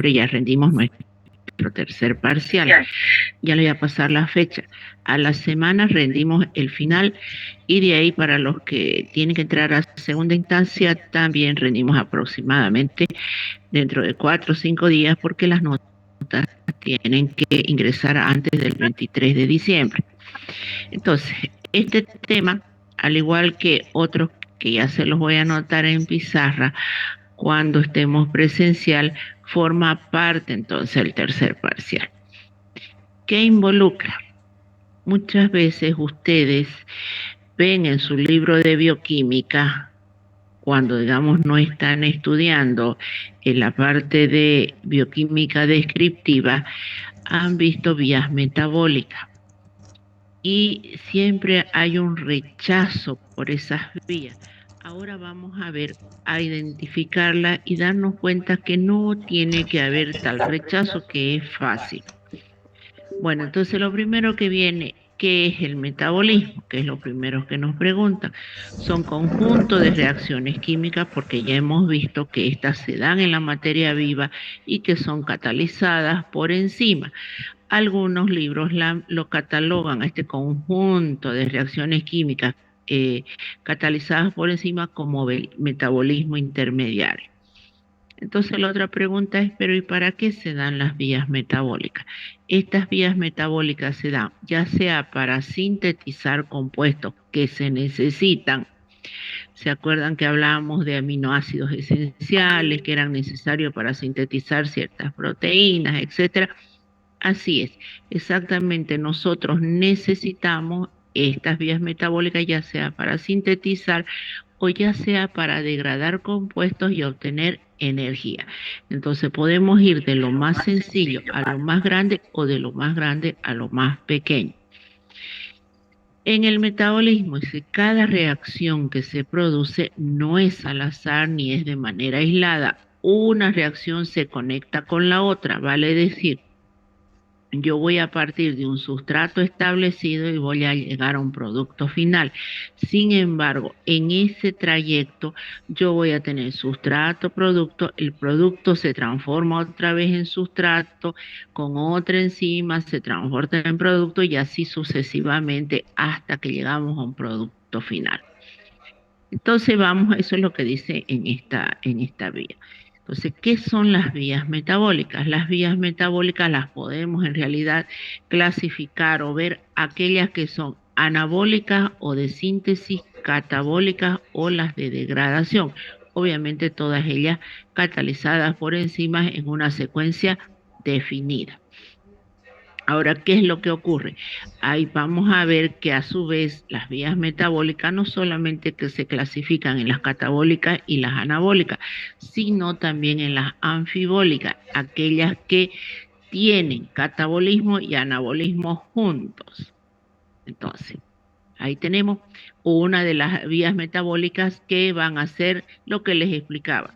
diciembre ya rendimos nuestro tercer parcial. Ya le voy a pasar la fecha. A la semana rendimos el final y de ahí para los que tienen que entrar a segunda instancia también rendimos aproximadamente dentro de 4 o 5 días porque las notas tienen que ingresar antes del 23 de diciembre. Entonces, este tema, al igual que otros que ya se los voy a anotar en pizarra, cuando estemos presencial, forma parte entonces del tercer parcial. ¿Qué involucra? Muchas veces ustedes ven en su libro de bioquímica, cuando digamos no están estudiando en la parte de bioquímica descriptiva, han visto vías metabólicas y siempre hay un rechazo por esas vías. Ahora vamos a ver, a identificarla y darnos cuenta que no tiene que haber tal rechazo, que es fácil. Bueno, entonces lo primero que viene, ¿qué es el metabolismo? Que es lo primero que nos preguntan. Son conjuntos de reacciones químicas porque ya hemos visto que estas se dan en la materia viva y que son catalizadas por enzimas. Algunos libros lo catalogan a este conjunto de reacciones químicas catalizadas por enzimas como metabolismo intermediario. Entonces la otra pregunta es, pero ¿y para qué se dan las vías metabólicas? Estas vías metabólicas se dan ya sea para sintetizar compuestos que se necesitan. ¿Se acuerdan que hablábamos de aminoácidos esenciales que eran necesarios para sintetizar ciertas proteínas, etcétera? Así es, exactamente nosotros necesitamos estas vías metabólicas ya sea para sintetizar o ya sea para degradar compuestos y obtener energía. Entonces podemos ir de lo más sencillo a lo más grande o de lo más grande a lo más pequeño. En el metabolismo, cada reacción que se produce no es al azar ni es de manera aislada. Una reacción se conecta con la otra, vale decir, yo voy a partir de un sustrato establecido y voy a llegar a un producto final. Sin embargo, en ese trayecto yo voy a tener sustrato, producto, el producto se transforma otra vez en sustrato, con otra enzima se transforma en producto y así sucesivamente hasta que llegamos a un producto final. Entonces vamos, eso es lo que dice en esta vía. Entonces, ¿qué son las vías metabólicas? Las vías metabólicas las podemos en realidad clasificar o ver aquellas que son anabólicas o de síntesis, catabólicas o las de degradación. Obviamente todas ellas catalizadas por enzimas en una secuencia definida. Ahora, ¿qué es lo que ocurre? Ahí vamos a ver que a su vez las vías metabólicas no solamente que se clasifican en las catabólicas y las anabólicas, sino también en las anfibólicas, aquellas que tienen catabolismo y anabolismo juntos. Entonces, ahí tenemos una de las vías metabólicas que van a ser lo que les explicaba.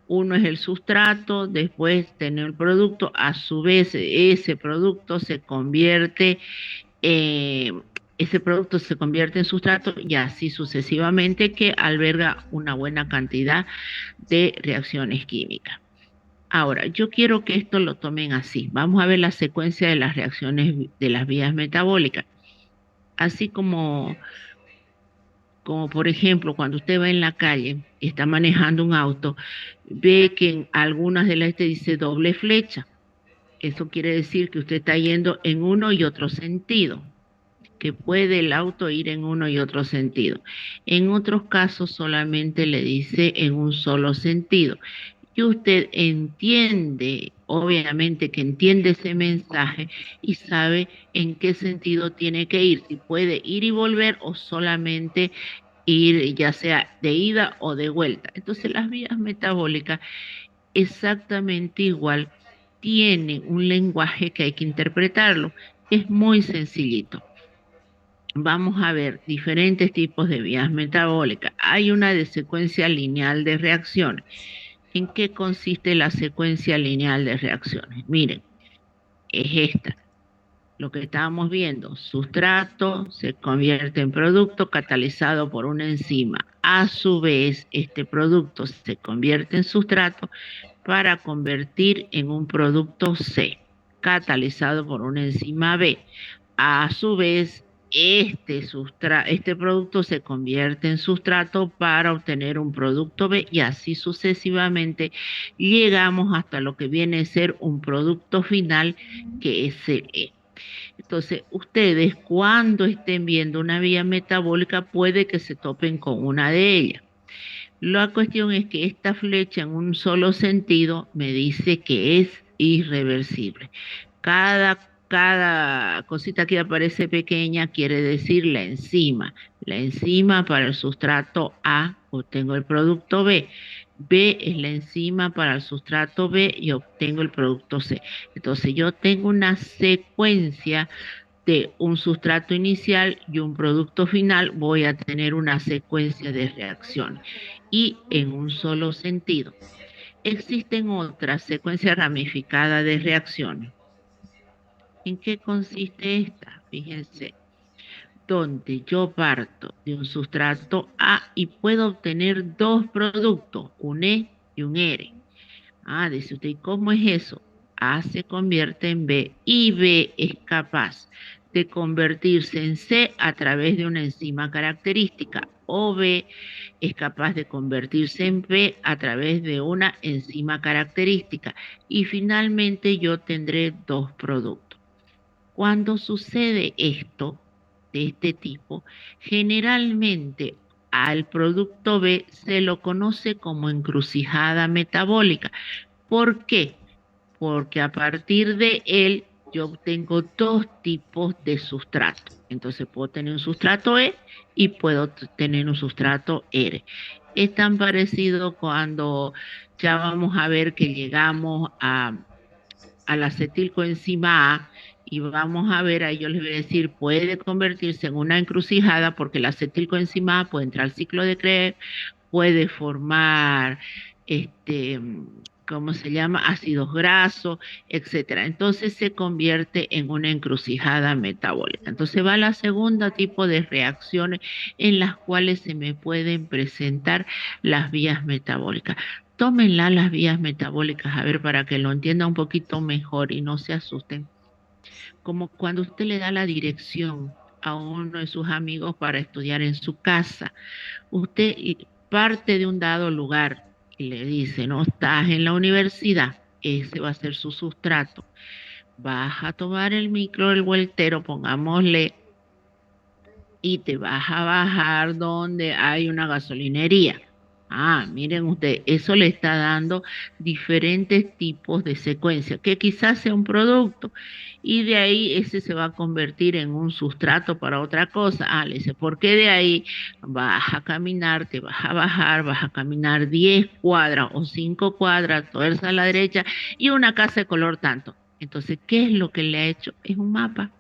Uno es el sustrato, después tener el producto, a su vez ese producto se convierte en sustrato y así sucesivamente, que alberga una buena cantidad de reacciones químicas. Ahora, yo quiero que esto lo tomen así. Vamos a ver la secuencia de las reacciones de las vías metabólicas. Así como por ejemplo, cuando usted va en la calle y está manejando un auto, ve que en algunas de las dice doble flecha. Eso quiere decir que usted está yendo en uno y otro sentido, que puede el auto ir en uno y otro sentido. En otros casos solamente le dice en un solo sentido. Y usted entiende, obviamente que entiende ese mensaje y sabe en qué sentido tiene que ir, si puede ir y volver o solamente ir ya sea de ida o de vuelta. Entonces las vías metabólicas exactamente igual tienen un lenguaje que hay que interpretarlo. Es muy sencillito. Vamos a ver diferentes tipos de vías metabólicas. Hay una de secuencia lineal de reacciones. ¿En qué consiste la secuencia lineal de reacciones? Miren, es esta. Lo que estábamos viendo, sustrato se convierte en producto catalizado por una enzima. A su vez, este producto se convierte en sustrato, para convertir en un producto C, catalizado por una enzima B. A su vez, este producto se convierte en sustrato para obtener un producto B y así sucesivamente llegamos hasta lo que viene a ser un producto final que es el E. Entonces, ustedes cuando estén viendo una vía metabólica puede que se topen con una de ellas. La cuestión es que esta flecha en un solo sentido me dice que es irreversible. Cada cosita que aparece pequeña quiere decir la enzima. La enzima para el sustrato A obtengo el producto B. B es la enzima para el sustrato B y obtengo el producto C. Entonces yo tengo una secuencia de un sustrato inicial y un producto final, voy a tener una secuencia de reacciones y en un solo sentido. Existen otras secuencias ramificadas de reacciones. ¿En qué consiste esta? Fíjense, donde yo parto de un sustrato A y puedo obtener dos productos, un E y un R. Dice usted, ¿y cómo es eso? A se convierte en B y B es capaz de convertirse en C a través de una enzima característica o B es capaz de convertirse en P a través de una enzima característica y finalmente yo tendré dos productos. Cuando sucede esto, de este tipo, generalmente al producto B se lo conoce como encrucijada metabólica. ¿Por qué? Porque a partir de él yo obtengo dos tipos de sustrato. Entonces puedo tener un sustrato E y puedo tener un sustrato R. Es tan parecido cuando ya vamos a ver que llegamos a la acetilcoenzima A y vamos a ver, ahí yo les voy a decir, puede convertirse en una encrucijada porque la acetilcoenzima A puede entrar al ciclo de Krebs, puede formar, ¿cómo se llama? Ácidos grasos, etcétera. Entonces se convierte en una encrucijada metabólica. Entonces va la segunda tipo de reacciones en las cuales se me pueden presentar las vías metabólicas. Tómenla las vías metabólicas, a ver, para que lo entienda un poquito mejor y no se asusten. Como cuando usted le da la dirección a uno de sus amigos para estudiar en su casa, usted parte de un dado lugar y le dice, no, estás en la universidad, ese va a ser su sustrato. Vas a tomar el micro, el vueltero, pongámosle, y te vas a bajar donde hay una gasolinería. Miren ustedes, eso le está dando diferentes tipos de secuencia, que quizás sea un producto, y de ahí ese se va a convertir en un sustrato para otra cosa. Le dice, ¿por qué de ahí vas a caminar, te vas a bajar, vas a caminar 10 cuadras o 5 cuadras, tuerza a la derecha y una casa de color tanto? Entonces, ¿qué es lo que le ha hecho? Es un mapa,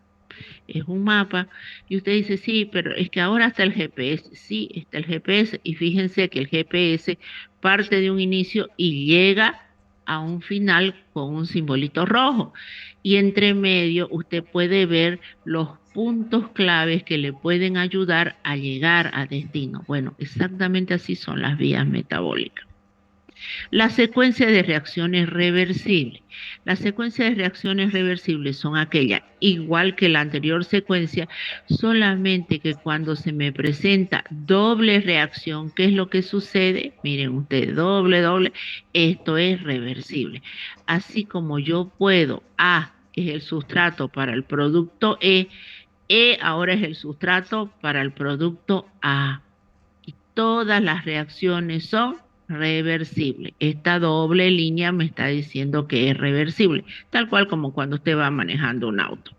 y usted dice, sí, pero es que ahora está el GPS, sí, está el GPS, y fíjense que el GPS parte de un inicio y llega a un final con un simbolito rojo, y entre medio usted puede ver los puntos claves que le pueden ayudar a llegar a destino. Bueno, exactamente así son las vías metabólicas. La secuencia de reacciones reversibles. Las secuencias de reacciones reversibles son aquellas, igual que la anterior secuencia, solamente que cuando se me presenta doble reacción, ¿qué es lo que sucede? Miren ustedes, doble, esto es reversible. Así como yo puedo, A es el sustrato para el producto E ahora es el sustrato para el producto A. Y todas las reacciones son reversibles. Esta doble línea me está diciendo que es reversible, tal cual como cuando usted va manejando un auto.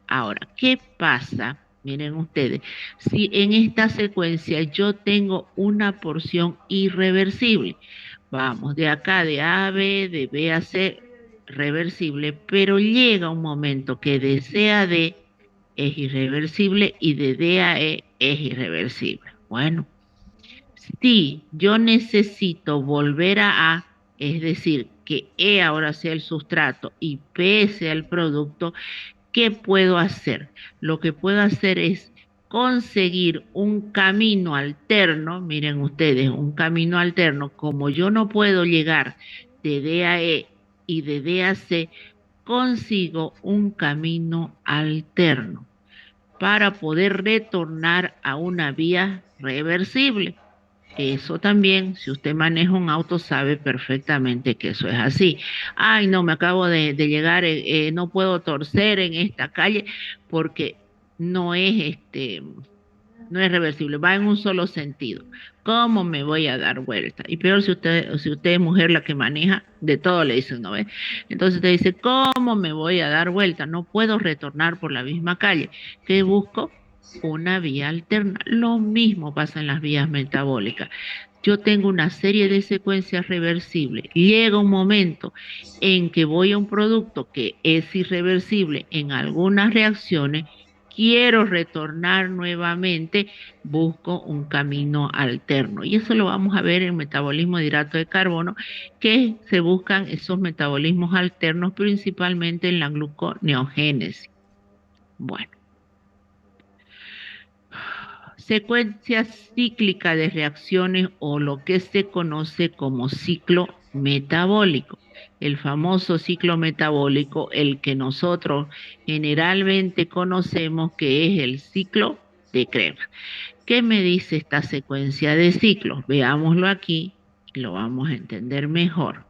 Ahora, ¿qué pasa? Miren ustedes, si en esta secuencia yo tengo una porción irreversible, vamos, de acá de A a B, de B a C, reversible, pero llega un momento que de C a D es irreversible y de D a E es irreversible. Bueno, si yo necesito volver a A, es decir, que E ahora sea el sustrato y P sea el producto, ¿qué puedo hacer? Lo que puedo hacer es conseguir un camino alterno, miren ustedes, un camino alterno, como yo no puedo llegar de DAE y de DAC, consigo un camino alterno para poder retornar a una vía reversible. Eso también, si usted maneja un auto, sabe perfectamente que eso es así. Ay, no, me acabo de llegar, no puedo torcer en esta calle porque no es no es reversible, va en un solo sentido. ¿Cómo me voy a dar vuelta? Y peor si usted es mujer la que maneja, de todo le dicen, ¿no ve? Entonces te dice, ¿cómo me voy a dar vuelta? No puedo retornar por la misma calle. ¿Qué busco? Una vía alterna. Lo mismo pasa en las vías metabólicas. Yo tengo una serie de secuencias reversibles. Llega un momento en que voy a un producto que es irreversible en algunas reacciones, quiero retornar nuevamente, busco un camino alterno. Y eso lo vamos a ver en metabolismo de hidrato de carbono, que se buscan esos metabolismos alternos principalmente en la gluconeogénesis. Bueno, secuencia cíclica de reacciones o lo que se conoce como ciclo metabólico. El famoso ciclo metabólico, el que nosotros generalmente conocemos que es el ciclo de Krebs. ¿Qué me dice esta secuencia de ciclos? Veámoslo aquí y lo vamos a entender mejor.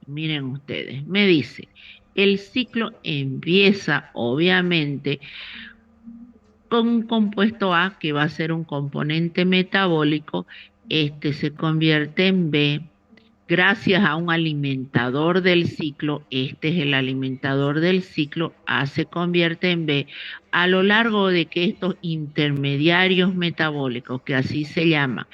Miren ustedes, me dice, el ciclo empieza obviamente con un compuesto A que va a ser un componente metabólico, este se convierte en B gracias a un alimentador del ciclo, este es el alimentador del ciclo, A se convierte en B, a lo largo de que estos intermediarios metabólicos, que así se llaman,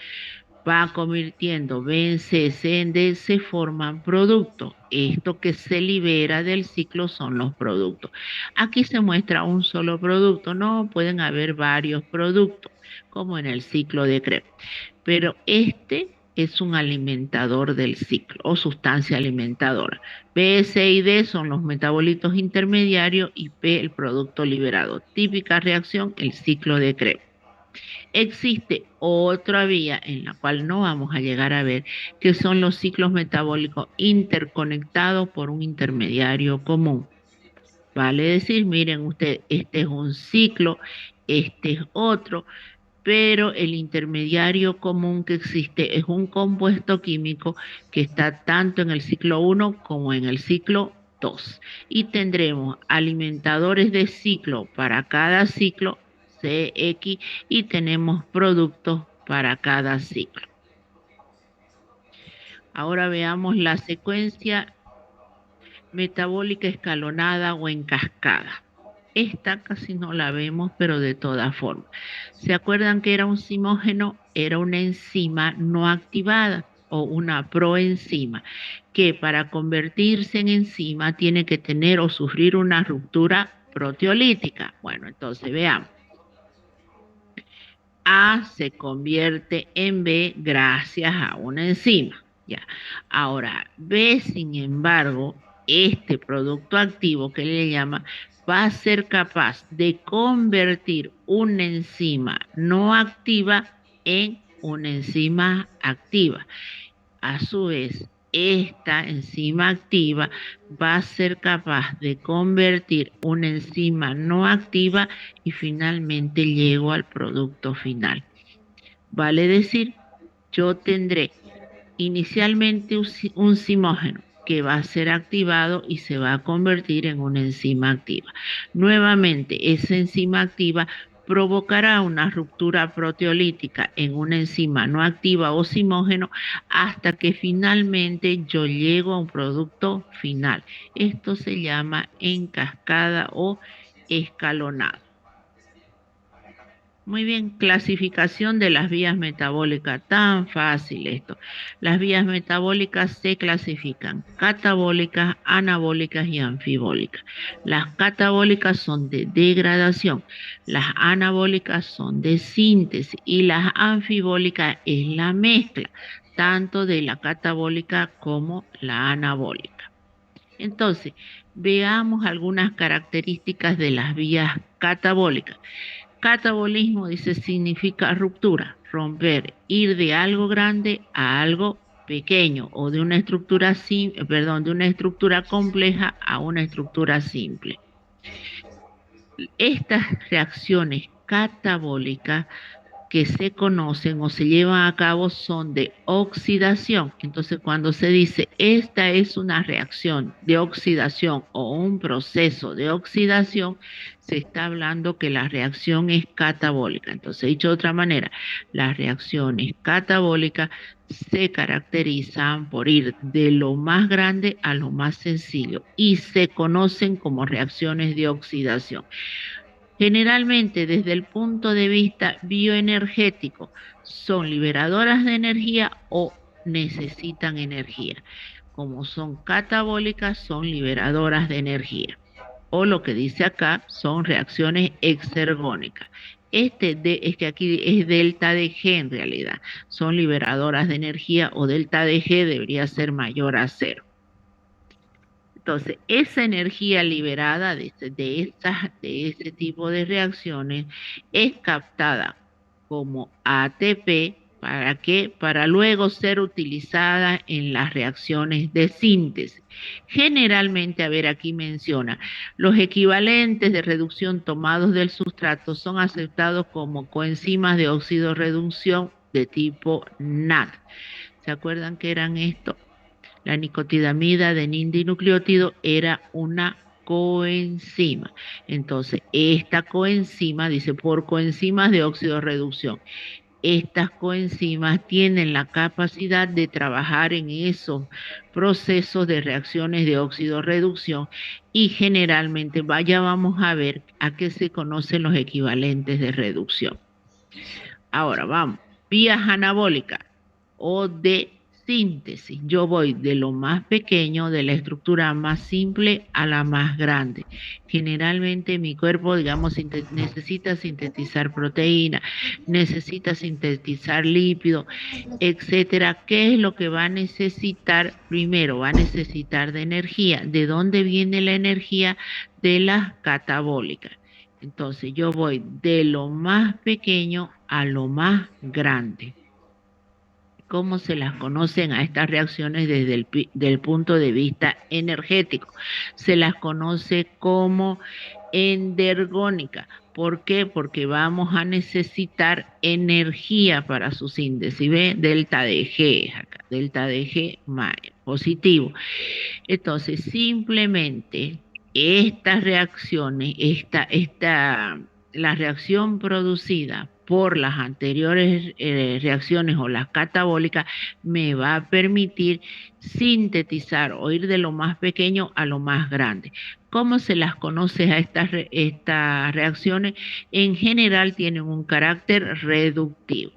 va convirtiendo B en C en D, se forman productos. Esto que se libera del ciclo son los productos. Aquí se muestra un solo producto, no pueden haber varios productos, como en el ciclo de Krebs. Pero este es un alimentador del ciclo o sustancia alimentadora. B, C y D son los metabolitos intermediarios y P el producto liberado. Típica reacción, el ciclo de Krebs. Existe otra vía en la cual no vamos a llegar a ver, que son los ciclos metabólicos interconectados por un intermediario común. Vale decir, miren usted, este es un ciclo, este es otro, pero el intermediario común que existe es un compuesto químico que está tanto en el ciclo 1 como en el ciclo 2. Y tendremos alimentadores de ciclo para cada ciclo, CX, y tenemos productos para cada ciclo. Ahora veamos la secuencia metabólica escalonada o en cascada. Esta casi no la vemos, pero de todas formas. ¿Se acuerdan que era un simógeno? Era una enzima no activada o una proenzima, que para convertirse en enzima tiene que tener o sufrir una ruptura proteolítica. Bueno, entonces veamos. A se convierte en B gracias a una enzima. Ya. Ahora, B, sin embargo, este producto activo que le llama, va a ser capaz de convertir una enzima no activa en una enzima activa. A su vez, esta enzima activa va a ser capaz de convertir una enzima no activa y finalmente llego al producto final. Vale decir, yo tendré inicialmente un simógeno que va a ser activado y se va a convertir en una enzima activa. Nuevamente, esa enzima activa provocará una ruptura proteolítica en una enzima no activa o simógeno hasta que finalmente yo llego a un producto final. Esto se llama en cascada o escalonado. Muy bien, clasificación de las vías metabólicas, tan fácil esto. Las vías metabólicas se clasifican catabólicas, anabólicas y anfibólicas. Las catabólicas son de degradación, las anabólicas son de síntesis y las anfibólicas es la mezcla, tanto de la catabólica como la anabólica. Entonces, veamos algunas características de las vías catabólicas. Catabolismo, dice, significa ruptura, romper, ir de algo grande a algo pequeño o de una estructura de una estructura compleja a una estructura simple. Estas reacciones catabólicas que se conocen o se llevan a cabo son de oxidación. Entonces, cuando se dice esta es una reacción de oxidación o un proceso de oxidación, se está hablando que la reacción es catabólica. Entonces, dicho de otra manera, las reacciones catabólicas se caracterizan por ir de lo más grande a lo más sencillo y se conocen como reacciones de oxidación. Generalmente, desde el punto de vista bioenergético, son liberadoras de energía o necesitan energía. Como son catabólicas, son liberadoras de energía. O lo que dice acá, son reacciones exergónicas. Es que aquí es delta de G en realidad. Son liberadoras de energía o delta de G debería ser mayor a cero. Entonces, esa energía liberada de ese tipo de reacciones es captada como ATP. ¿Para qué? Para luego ser utilizada en las reacciones de síntesis. Generalmente, a ver, aquí menciona, los equivalentes de reducción tomados del sustrato son aceptados como coenzimas de óxido reducción de tipo NAD. ¿Se acuerdan que eran estos? La nicotinamida adenindinucleótido era una coenzima. Entonces, esta coenzima, dice, por coenzimas de óxido reducción. Estas coenzimas tienen la capacidad de trabajar en esos procesos de reacciones de óxido reducción y generalmente, vaya, vamos a ver a qué se conocen los equivalentes de reducción. Ahora vamos, vías anabólicas o de síntesis. Yo voy de lo más pequeño, de la estructura más simple a la más grande. Generalmente mi cuerpo, digamos, necesita sintetizar proteína, necesita sintetizar lípidos, etcétera. ¿Qué es lo que va a necesitar? Primero, va a necesitar de energía. ¿De dónde viene la energía? De las catabólicas. Entonces yo voy de lo más pequeño a lo más grande. ¿Cómo se las conocen a estas reacciones desde del punto de vista energético? Se las conoce como endergónica. ¿Por qué? Porque vamos a necesitar energía para su síntesis. ¿Ve? Delta de G, acá, delta de G positivo. Entonces, simplemente estas reacciones, la reacción producida por las anteriores reacciones o las catabólicas me va a permitir sintetizar o ir de lo más pequeño a lo más grande. ¿Cómo se las conoce a estas reacciones? En general tienen un carácter reductivo.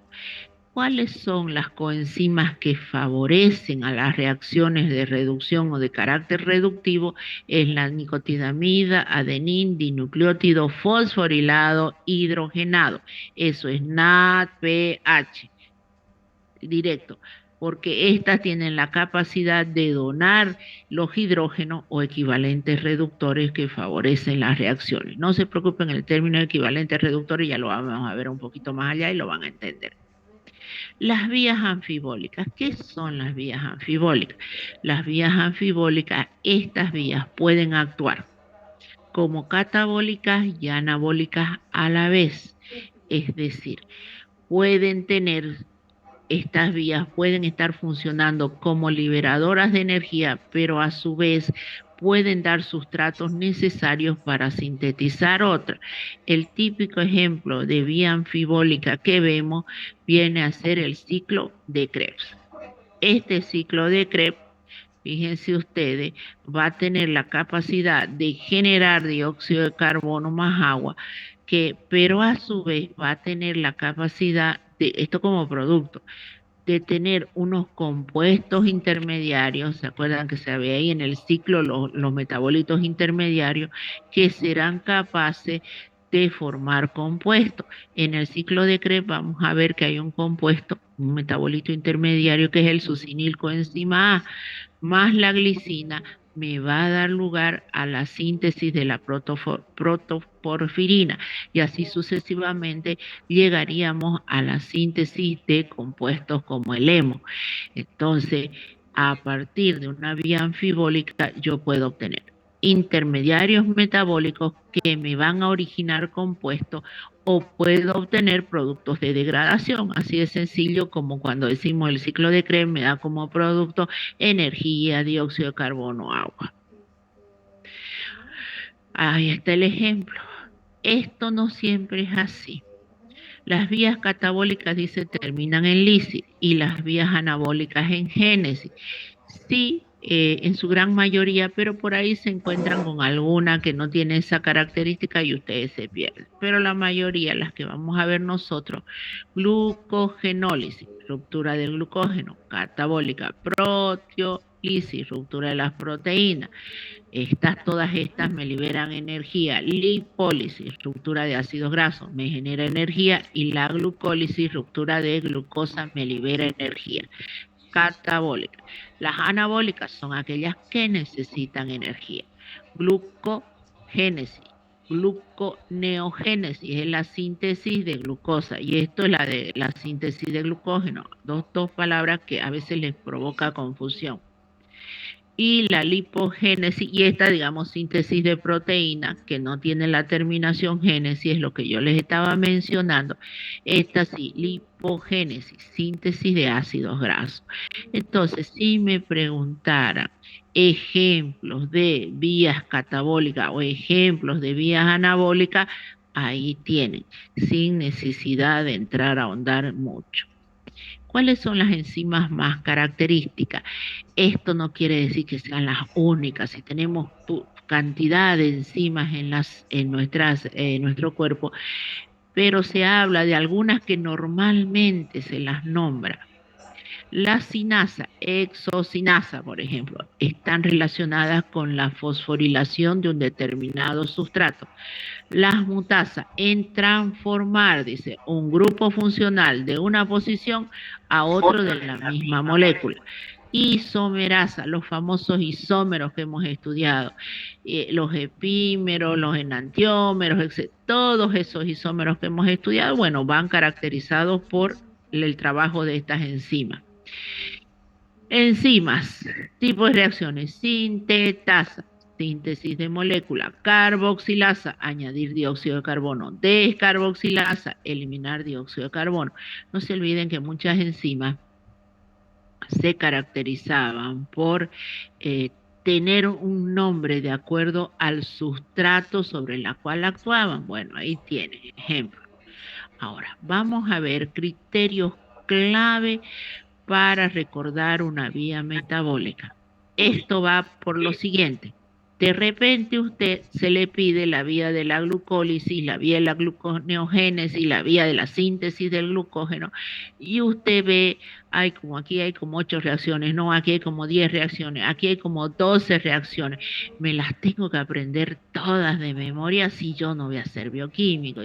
¿Cuáles son las coenzimas que favorecen a las reacciones de reducción o de carácter reductivo? Es la nicotinamida, adenin, dinucleótido fosforilado, hidrogenado. Eso es NADPH, directo, porque estas tienen la capacidad de donar los hidrógenos o equivalentes reductores que favorecen las reacciones. No se preocupen, el término equivalente reductor ya lo vamos a ver un poquito más allá y lo van a entender. Las vías anfibólicas. ¿Qué son las vías anfibólicas? Las vías anfibólicas, estas vías pueden actuar como catabólicas y anabólicas a la vez. Es decir, estas vías pueden estar funcionando como liberadoras de energía, pero a su vez pueden dar sustratos necesarios para sintetizar otra. El típico ejemplo de vía anfibólica que vemos viene a ser el ciclo de Krebs. Este ciclo de Krebs, fíjense ustedes, va a tener la capacidad de generar dióxido de carbono más agua, pero a su vez va a tener la capacidad de, esto como producto, de tener unos compuestos intermediarios, ¿se acuerdan que se ve ahí en el ciclo los metabolitos intermediarios que serán capaces de formar compuestos? En el ciclo de Krebs vamos a ver que hay un compuesto, un metabolito intermediario que es el succinilcoenzima A, más la glicina, me va a dar lugar a la síntesis de la protoporfirina y así sucesivamente llegaríamos a la síntesis de compuestos como el hemo. Entonces, a partir de una vía anfibólica yo puedo obtener intermediarios metabólicos que me van a originar compuestos o puedo obtener productos de degradación, así de sencillo como cuando decimos el ciclo de Krebs me da como producto energía, dióxido de carbono, agua. Ahí está el ejemplo. Esto no siempre es así. Las vías catabólicas, dice, terminan en lisis y las vías anabólicas en génesis. Sí, en su gran mayoría, pero por ahí se encuentran con alguna que no tiene esa característica y ustedes se pierden. Pero la mayoría, las que vamos a ver nosotros, glucogenólisis, ruptura del glucógeno, catabólica, proteólisis, ruptura de las proteínas. Todas estas me liberan energía. Lipólisis, ruptura de ácidos grasos, me genera energía. Y la glucólisis, ruptura de glucosa, me libera energía. Catabólicas. Las anabólicas son aquellas que necesitan energía. Glucogénesis, gluconeogénesis es la síntesis de glucosa y esto es la de la síntesis de glucógeno. Dos palabras que a veces les provoca confusión. Y la lipogénesis, y esta, digamos, síntesis de proteína, que no tiene la terminación génesis, es lo que yo les estaba mencionando. Esta sí, lipogénesis, síntesis de ácidos grasos. Entonces, si me preguntaran ejemplos de vías catabólicas o ejemplos de vías anabólicas, ahí tienen, sin necesidad de entrar a ahondar mucho. ¿Cuáles son las enzimas más características? Esto no quiere decir que sean las únicas. Si tenemos cantidad de enzimas en nuestro cuerpo, pero se habla de algunas que normalmente se las nombra. La sinasa, exocinasa, por ejemplo, están relacionadas con la fosforilación de un determinado sustrato. Las mutasas en transformar, dice, un grupo funcional de una posición a otro de la misma molécula. Isomerasa, los famosos isómeros que hemos estudiado, los epímeros, los enantiómeros, etc. Todos esos isómeros que hemos estudiado, bueno, van caracterizados por el trabajo de estas enzimas. Enzimas, tipos de reacciones, sintetasa, síntesis de molécula, carboxilasa, añadir dióxido de carbono, descarboxilasa, eliminar dióxido de carbono. No se olviden que muchas enzimas se caracterizaban por tener un nombre de acuerdo al sustrato sobre el cual actuaban. Bueno, ahí tienen ejemplo. Ahora, vamos a ver criterios clave para recordar una vía metabólica. Esto va por lo siguiente. De repente usted se le pide la vía de la glucólisis, la vía de la gluconeogénesis, la vía de la síntesis del glucógeno, y usted ve, aquí hay como 8 reacciones, no, aquí hay como 10 reacciones, aquí hay como 12 reacciones. Me las tengo que aprender todas de memoria si yo no voy a ser bioquímico,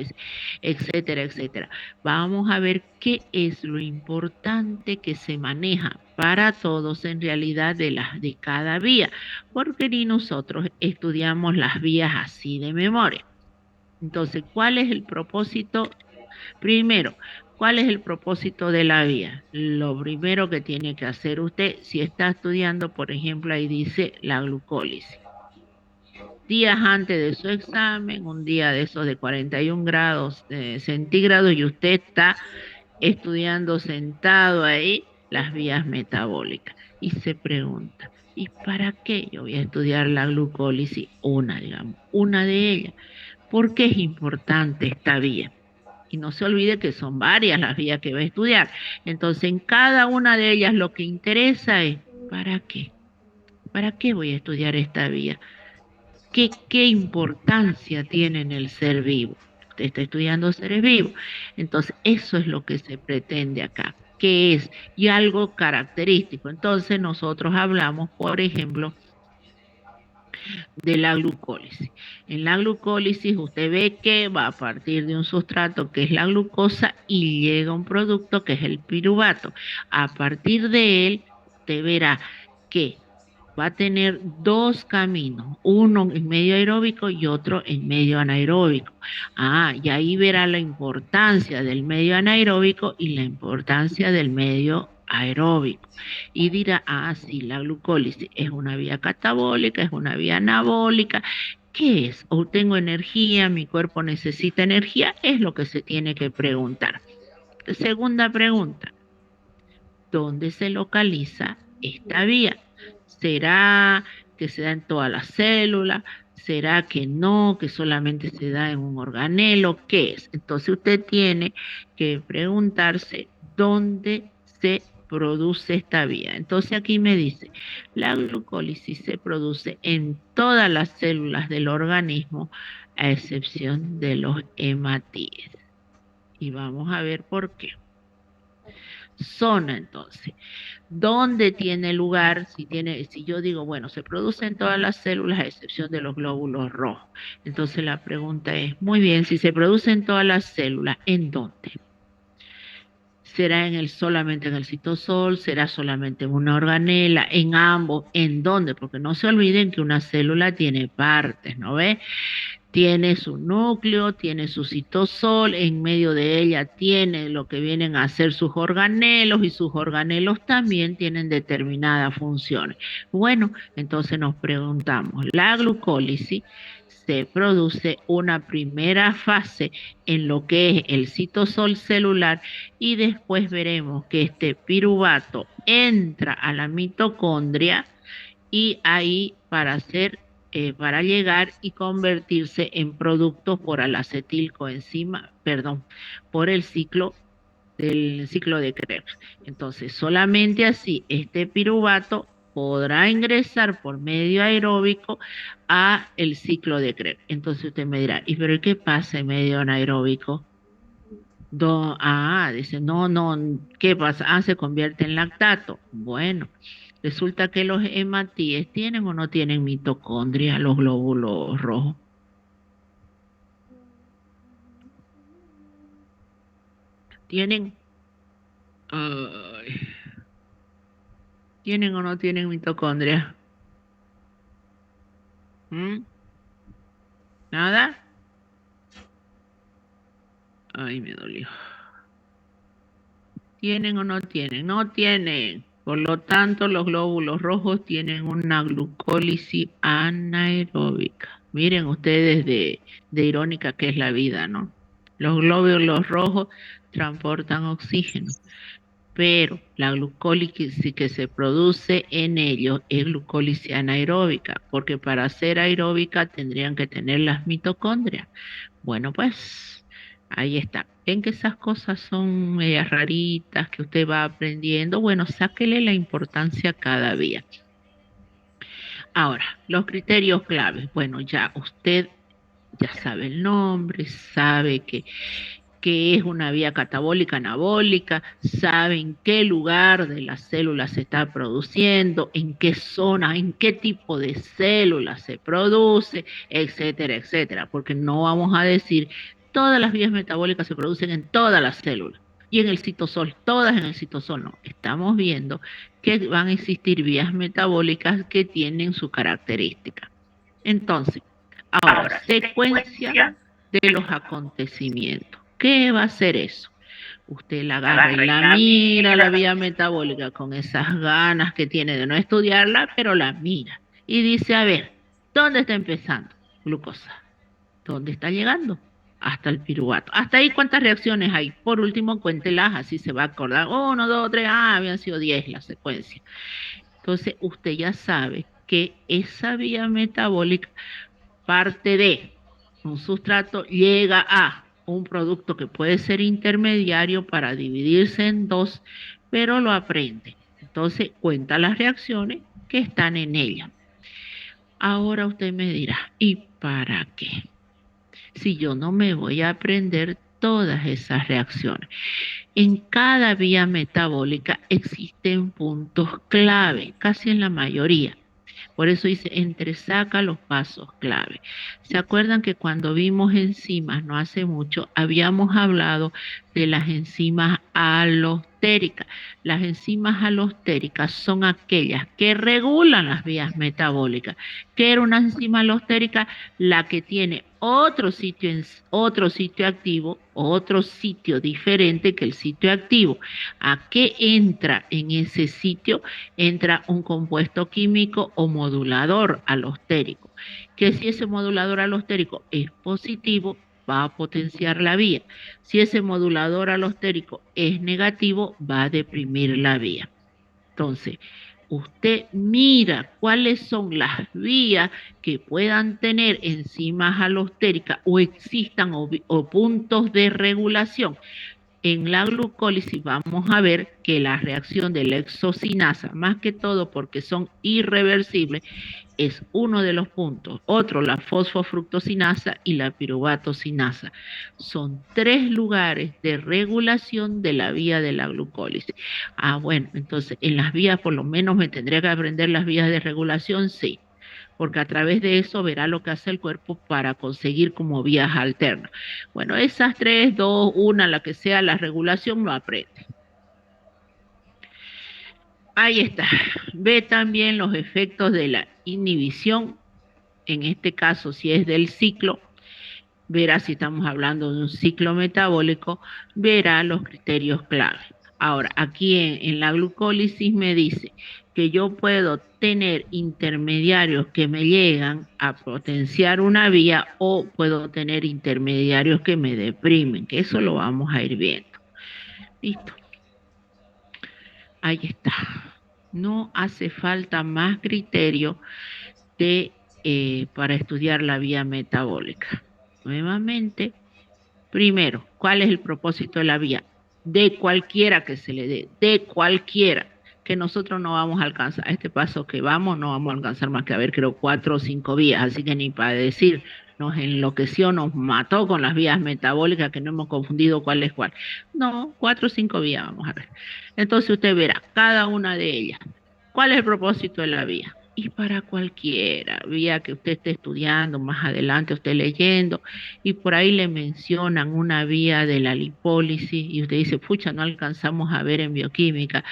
etcétera, etcétera. Vamos a ver qué es lo importante que se maneja para todos en realidad de cada vía, porque ni nosotros estudiamos las vías así de memoria. Entonces, ¿cuál es el propósito? Primero, ¿cuál es el propósito de la vía? Lo primero que tiene que hacer usted, si está estudiando, por ejemplo, ahí dice la glucólisis. Días antes de su examen, un día de esos de 41 grados centígrados, y usted está estudiando sentado ahí las vías metabólicas y se pregunta, ¿y para qué yo voy a estudiar la glucólisis? Una de ellas. ¿Por qué es importante esta vía? Y no se olvide que son varias las vías que va a estudiar. Entonces, en cada una de ellas lo que interesa es, ¿para qué? ¿Para qué voy a estudiar esta vía? ¿Qué importancia tiene en el ser vivo? Usted está estudiando seres vivos. Entonces, eso es lo que se pretende acá. ¿Qué es? Y algo característico. Entonces, nosotros hablamos, por ejemplo, de la glucólisis. En la glucólisis, usted ve que va a partir de un sustrato que es la glucosa y llega un producto que es el piruvato. A partir de él, usted verá que va a tener dos caminos, uno en medio aeróbico y otro en medio anaeróbico. Y ahí verá la importancia del medio anaeróbico y la importancia del medio aeróbico. Y dirá, sí, la glucólisis es una vía catabólica, es una vía anabólica. ¿Qué es? ¿O tengo energía? ¿Mi cuerpo necesita energía? Es lo que se tiene que preguntar. Segunda pregunta, ¿dónde se localiza esta vía? ¿Será que se da en todas las células? ¿Será que no, que solamente se da en un organelo? ¿Qué es? Entonces usted tiene que preguntarse dónde se produce esta vía. Entonces aquí me dice, la glucólisis se produce en todas las células del organismo, a excepción de los hematíes. Y vamos a ver por qué. Zona, entonces. ¿Dónde tiene lugar? Si yo digo, bueno, se produce en todas las células a excepción de los glóbulos rojos. Entonces la pregunta es, muy bien, si se produce en todas las células, ¿en dónde? ¿Será solamente en el citosol? ¿Será solamente en una organela? ¿En ambos? ¿En dónde? Porque no se olviden que una célula tiene partes, ¿no ve? Tiene su núcleo, tiene su citosol, en medio de ella tiene lo que vienen a ser sus organelos y sus organelos también tienen determinadas funciones. Bueno, entonces nos preguntamos, la glucólisis se produce una primera fase en lo que es el citosol celular y después veremos que este piruvato entra a la mitocondria y ahí para llegar y convertirse en productos por el acetilcoenzima, perdón, por el ciclo del ciclo de Krebs. Entonces, solamente así este piruvato podrá ingresar por medio aeróbico a el ciclo de Krebs. Entonces usted me dirá, ¿y pero qué pasa en medio anaeróbico? Dice, no, ¿qué pasa? Se convierte en lactato. Bueno, resulta que los hematíes tienen o no tienen mitocondria, los glóbulos rojos. ¿Tienen? Ay, ¿tienen o no tienen mitocondria? ¿Mm? ¿Nada? Ay, me dolió. ¿Tienen o no tienen? No tienen. Por lo tanto, los glóbulos rojos tienen una glucólisis anaeróbica. Miren ustedes de irónica que es la vida, ¿no? Los glóbulos rojos transportan oxígeno, pero la glucólisis que se produce en ellos es glucólisis anaeróbica, porque para ser aeróbica tendrían que tener las mitocondrias. Bueno, pues ahí está. Ven que esas cosas son medias raritas que usted va aprendiendo. Bueno, sáquele la importancia cada día. Ahora, los criterios claves. Bueno, ya usted ya sabe el nombre, sabe que es una vía catabólica anabólica, sabe en qué lugar de la célula se está produciendo, en qué zona, en qué tipo de célula se produce, etcétera, etcétera, porque no vamos a decir todas las vías metabólicas se producen en todas las células y en el citosol, todas en el citosol, no. Estamos viendo que van a existir vías metabólicas que tienen su característica. Entonces, ahora, secuencia de los acontecimientos. ¿Qué va a hacer eso? Usted la agarra y la mira la vía metabólica con esas ganas que tiene de no estudiarla, pero la mira y dice, a ver, ¿dónde está empezando? Glucosa. ¿Dónde está llegando? Hasta el piruvato. Hasta ahí, ¿cuántas reacciones hay? Por último, cuéntelas, así se va a acordar. 1, 2, 3, habían sido 10 la secuencia. Entonces, usted ya sabe que esa vía metabólica parte de un sustrato, llega a un producto que puede ser intermediario para dividirse en dos, pero lo aprende. Entonces cuenta las reacciones que están en ella. Ahora usted me dirá, ¿y para qué? Si yo no me voy a aprender todas esas reacciones. En cada vía metabólica existen puntos clave, casi en la mayoría. Por eso dice, entresaca los pasos clave. ¿Se acuerdan que cuando vimos enzimas no hace mucho, habíamos hablado de las enzimas alostéricas? Las enzimas alostéricas son aquellas que regulan las vías metabólicas. ¿Qué era una enzima alostérica? La que tiene otro sitio activo, otro sitio diferente que el sitio activo. ¿A qué entra en ese sitio? Entra un compuesto químico o modulador alostérico, que si ese modulador alostérico es positivo, va a potenciar la vía. Si ese modulador alostérico es negativo, va a deprimir la vía. Entonces, usted mira cuáles son las vías que puedan tener enzimas alostéricas o existan o puntos de regulación. En la glucólisis vamos a ver que la reacción de la exocinasa, más que todo porque son irreversibles, es uno de los puntos. Otro, la fosfofructosinasa y la piruvatosinasa. Son 3 lugares de regulación de la vía de la glucólisis. Ah, bueno, entonces en las vías por lo menos me tendría que aprender las vías de regulación, sí, porque a través de eso verá lo que hace el cuerpo para conseguir como vías alternas. Bueno, esas 3, 2, 1, la que sea la regulación, lo aprende. Ahí está. Ve también los efectos de la inhibición, en este caso si es del ciclo, verá si estamos hablando de un ciclo metabólico, verá los criterios clave. Ahora, aquí en la glucólisis me dice que yo puedo tener intermediarios que me llegan a potenciar una vía o puedo tener intermediarios que me deprimen, que eso lo vamos a ir viendo. Listo. Ahí está. No hace falta más criterio para estudiar la vía metabólica. Nuevamente, primero, ¿cuál es el propósito de la vía? De cualquiera que se le dé, de cualquiera, que nosotros no vamos a alcanzar. A este paso que vamos, no vamos a alcanzar más que a ver, creo, 4 o 5 vías, así que ni para decir, nos enloqueció, nos mató con las vías metabólicas, que no hemos confundido cuál es cuál. No, 4 o 5 vías, vamos a ver. Entonces usted verá cada una de ellas. ¿Cuál es el propósito de la vía? Y para cualquiera, vía que usted esté estudiando, más adelante usted leyendo, y por ahí le mencionan una vía de la lipólisis, y usted dice, pucha, no alcanzamos a ver en bioquímica,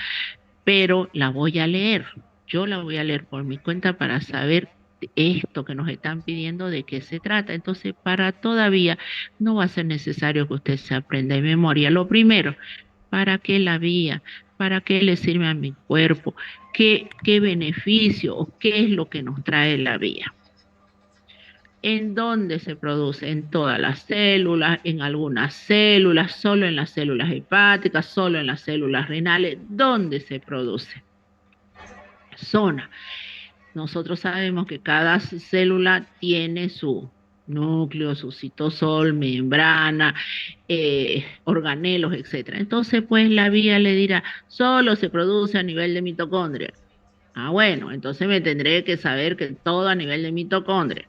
pero la voy a leer. Yo la voy a leer por mi cuenta para saber esto que nos están pidiendo de qué se trata. Entonces, para todavía no va a ser necesario que usted se aprenda de memoria. Lo primero, ¿para qué la vía? ¿Para qué le sirve a mi cuerpo? ¿Qué beneficio o qué es lo que nos trae la vía? ¿En dónde se produce? En todas las células, en algunas células, solo en las células hepáticas, solo en las células renales. ¿Dónde se produce? Zona. Nosotros sabemos que cada célula tiene su núcleo, su citosol, membrana, organelos, etcétera. Entonces, pues la vía le dirá, solo se produce a nivel de mitocondria. Ah, bueno, entonces me tendré que saber que todo a nivel de mitocondria.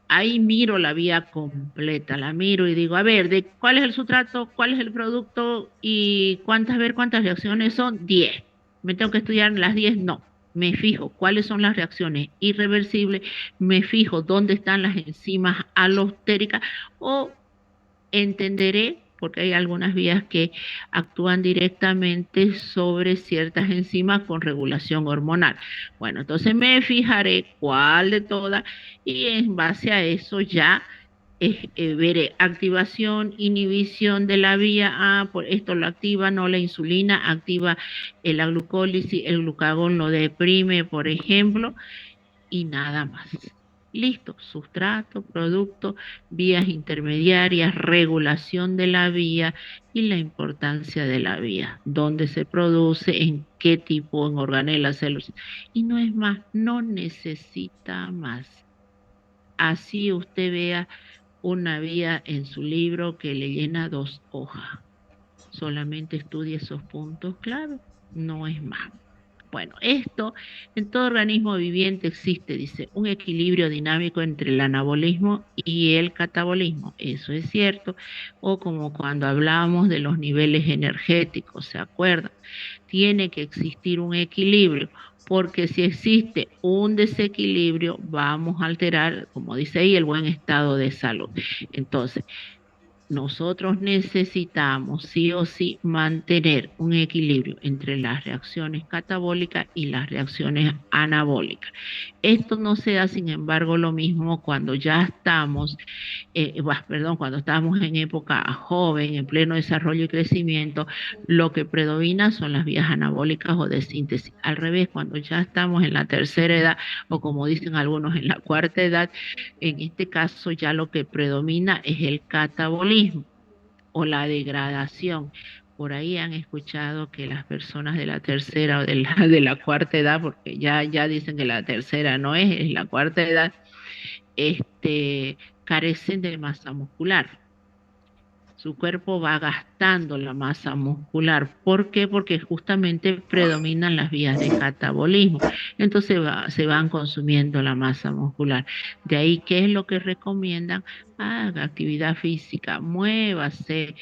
Ahí miro la vía completa, la miro y digo, a ver, ¿de cuál es el sustrato, cuál es el producto y cuántas reacciones son? 10. ¿Me tengo que estudiar las 10? No. Me fijo cuáles son las reacciones irreversibles, me fijo dónde están las enzimas alostéricas o entenderé, porque hay algunas vías que actúan directamente sobre ciertas enzimas con regulación hormonal. Bueno, entonces me fijaré cuál de todas y en base a eso ya veré activación, inhibición de la vía A, por esto lo activa, no la insulina, activa la glucólisis, el glucagón lo deprime, por ejemplo, y nada más. Listo, sustrato, producto, vías intermediarias, regulación de la vía y la importancia de la vía, dónde se produce, en qué tipo, en organelas, células. Y no es más, no necesita más. Así usted vea una vía en su libro que le llena 2 hojas. Solamente estudie esos puntos clave, no es más. Bueno, esto en todo organismo viviente existe, dice, un equilibrio dinámico entre el anabolismo y el catabolismo. Eso es cierto. O como cuando hablamos de los niveles energéticos, ¿se acuerdan? Tiene que existir un equilibrio. porque si existe un desequilibrio, vamos a alterar, como dice ahí, el buen estado de salud. Entonces, nosotros necesitamos sí o sí mantener un equilibrio entre las reacciones catabólicas y las reacciones anabólicas. Esto no se da, sin embargo, lo mismo cuando ya estamos perdón, cuando estamos en época joven, en pleno desarrollo y crecimiento, lo que predomina son las vías anabólicas o de síntesis. Al revés, cuando ya estamos en la tercera edad, o como dicen algunos, en la cuarta edad, en este caso ya lo que predomina es el catabolismo o la degradación. Por ahí han escuchado que las personas de la tercera o de la cuarta edad, porque ya dicen que la tercera no es la cuarta edad, este, carecen de masa muscular. Su cuerpo va gastando la masa muscular. ¿Por qué? Porque justamente predominan las vías de catabolismo. Entonces se van consumiendo la masa muscular. De ahí, ¿qué es lo que recomiendan? Haga actividad física, muévase.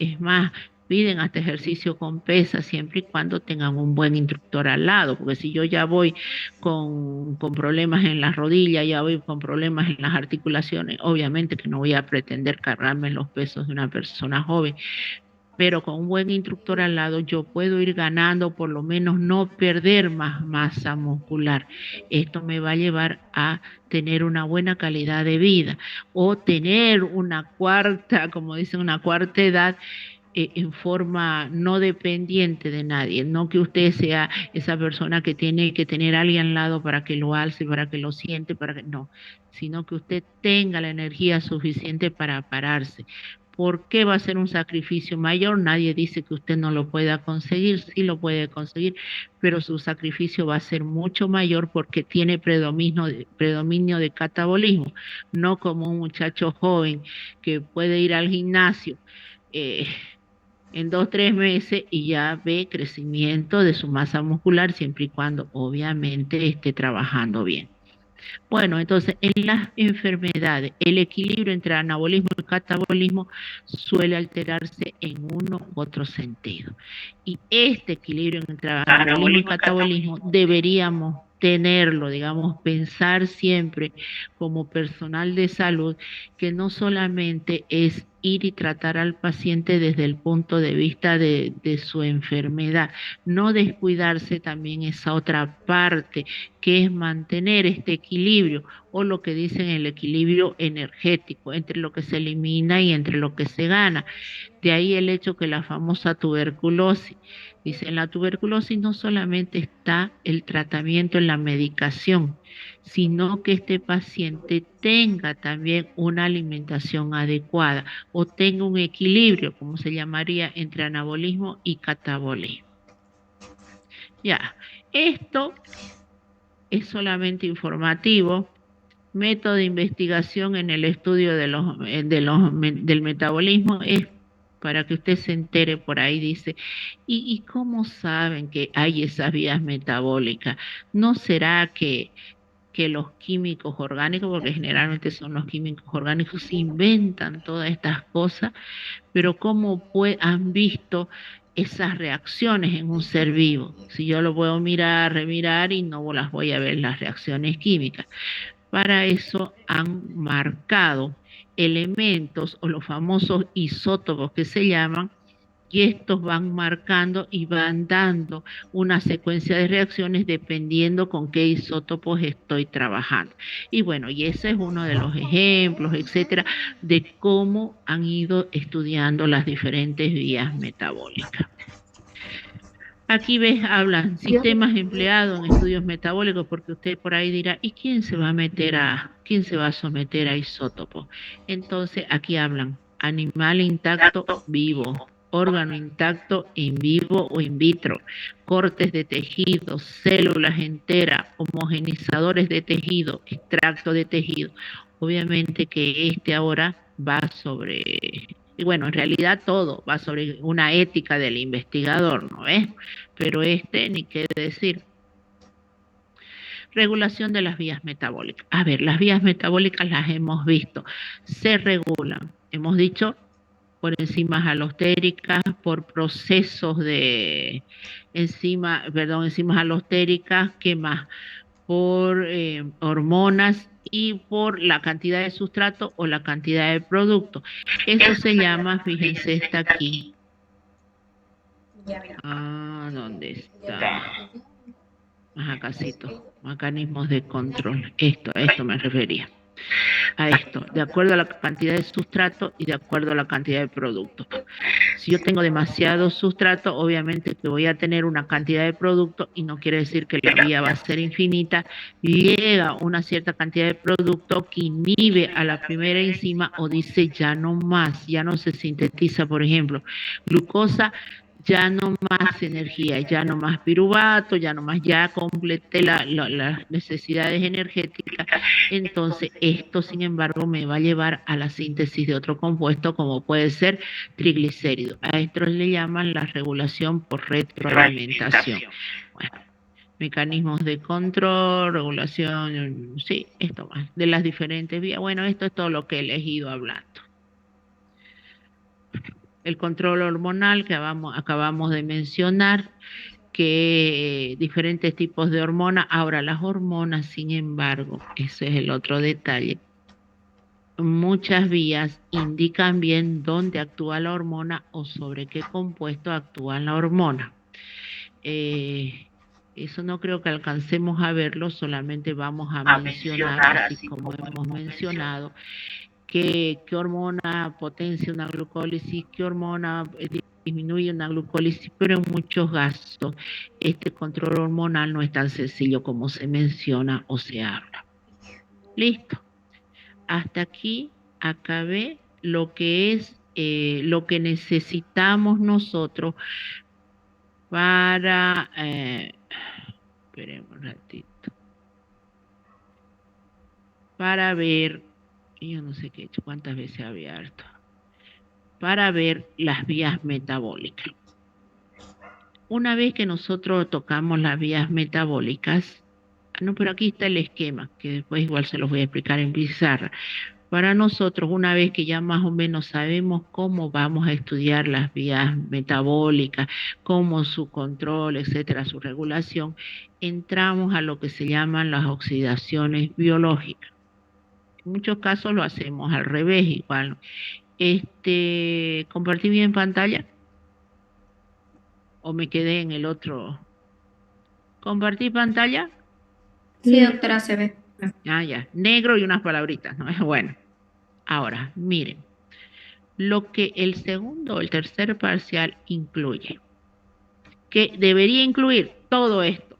Es más, piden hasta ejercicio con pesas siempre y cuando tengan un buen instructor al lado, porque si yo ya voy con problemas en las rodillas, ya voy con problemas en las articulaciones, obviamente que no voy a pretender cargarme los pesos de una persona joven, pero con un buen instructor al lado yo puedo ir ganando, por lo menos no perder más masa muscular. Esto me va a llevar a tener una buena calidad de vida o tener una cuarta, como dicen, una cuarta edad en forma no dependiente de nadie, no que usted sea esa persona que tiene que tener a alguien al lado para que lo alce, para que lo siente, para que no, sino que usted tenga la energía suficiente para pararse. ¿Por qué va a ser un sacrificio mayor? Nadie dice que usted no lo pueda conseguir, sí lo puede conseguir, pero su sacrificio va a ser mucho mayor porque tiene predominio de catabolismo, no como un muchacho joven que puede ir al gimnasio. eh, en 2, 3 meses y ya ve crecimiento de su masa muscular siempre y cuando obviamente esté trabajando bien. Bueno, entonces en las enfermedades el equilibrio entre anabolismo y catabolismo suele alterarse en uno u otro sentido. Y este equilibrio entre anabolismo y catabolismo deberíamos tenerlo, digamos, pensar siempre como personal de salud que no solamente es ir y tratar al paciente desde el punto de vista de su enfermedad, no descuidarse también esa otra parte que es mantener este equilibrio o lo que dicen el equilibrio energético entre lo que se elimina y entre lo que se gana. De ahí el hecho que la famosa tuberculosis, dice, en la tuberculosis no solamente está el tratamiento en la medicación, sino que este paciente tenga también una alimentación adecuada o tenga un equilibrio, como se llamaría, entre anabolismo y catabolismo. Ya, esto es solamente informativo. Método de investigación en el estudio del metabolismo es para que usted se entere por ahí, dice, ¿y cómo saben que hay esas vías metabólicas? ¿No será que los químicos orgánicos, porque generalmente son los químicos orgánicos, inventan todas estas cosas? Pero ¿cómo han visto esas reacciones en un ser vivo? Si yo lo puedo mirar, remirar y no las voy a ver las reacciones químicas. Para eso han marcado elementos o los famosos isótopos que se llaman, y estos van marcando y van dando una secuencia de reacciones dependiendo con qué isótopos estoy trabajando. Y bueno, y ese es uno de los ejemplos, etcétera, de cómo han ido estudiando las diferentes vías metabólicas. Aquí ves, hablan sistemas empleados en estudios metabólicos, porque usted por ahí dirá, ¿y quién se va a quién se va a someter a isótopos? Entonces, aquí hablan animal intacto vivo, órgano intacto in vivo o in vitro, cortes de tejido, células enteras, homogenizadores de tejido, extracto de tejido. Obviamente que este ahora va sobre, y bueno, en realidad todo va sobre una ética del investigador, ¿no es? Pero ni qué decir. Regulación de las vías metabólicas. Las vías metabólicas las hemos visto, se regulan. Hemos dicho por enzimas alostéricas, por procesos de enzimas alostéricas, ¿qué más? Por hormonas y por la cantidad de sustrato o la cantidad de producto. Eso se llama, fíjense, está aquí. Ah, ¿dónde está? Más acácito, mecanismos de control. A esto me refería. A esto, de acuerdo a la cantidad de sustrato y de acuerdo a la cantidad de producto. Si yo tengo demasiado sustrato, obviamente que voy a tener una cantidad de producto y no quiere decir que la vía va a ser infinita. Llega una cierta cantidad de producto que inhibe a la primera enzima o dice ya no más, ya no se sintetiza, por ejemplo, glucosa, ya no más energía, ya no más piruvato, ya no más, ya completé las necesidades energéticas. Entonces, esto, sin embargo, me va a llevar a la síntesis de otro compuesto, como puede ser triglicéridos. A esto le llaman la regulación por retroalimentación. Bueno, mecanismos de control, regulación, sí, esto más, de las diferentes vías. Bueno, esto es todo lo que he elegido hablando. El control hormonal que acabamos de mencionar, que diferentes tipos de hormonas. Ahora, las hormonas, sin embargo, ese es el otro detalle. Muchas vías indican bien dónde actúa la hormona o sobre qué compuesto actúa la hormona. Eso no creo que alcancemos a verlo, solamente vamos a mencionar, así como hemos mencionado, qué hormona potencia una glucólisis, qué hormona disminuye una glucólisis, pero en muchos gastos este control hormonal no es tan sencillo como se menciona o se habla. Listo. Hasta aquí acabé lo que es lo que necesitamos nosotros para, esperemos un ratito, para ver, yo no sé qué he hecho, cuántas veces había harto, para ver las vías metabólicas. Una vez que nosotros tocamos las vías metabólicas, no, pero aquí está el esquema, que después igual se los voy a explicar en pizarra. Para nosotros, una vez que ya más o menos sabemos cómo vamos a estudiar las vías metabólicas, cómo su control, etcétera, su regulación, entramos a lo que se llaman las oxidaciones biológicas. En muchos casos lo hacemos al revés, igual. ¿Compartí bien pantalla? ¿O me quedé en el otro? ¿Compartí pantalla? Sí, doctora, se ve. Ah, ya, negro y unas palabritas, ¿no? Bueno, ahora, miren, lo que el tercer parcial incluye, que debería incluir todo esto: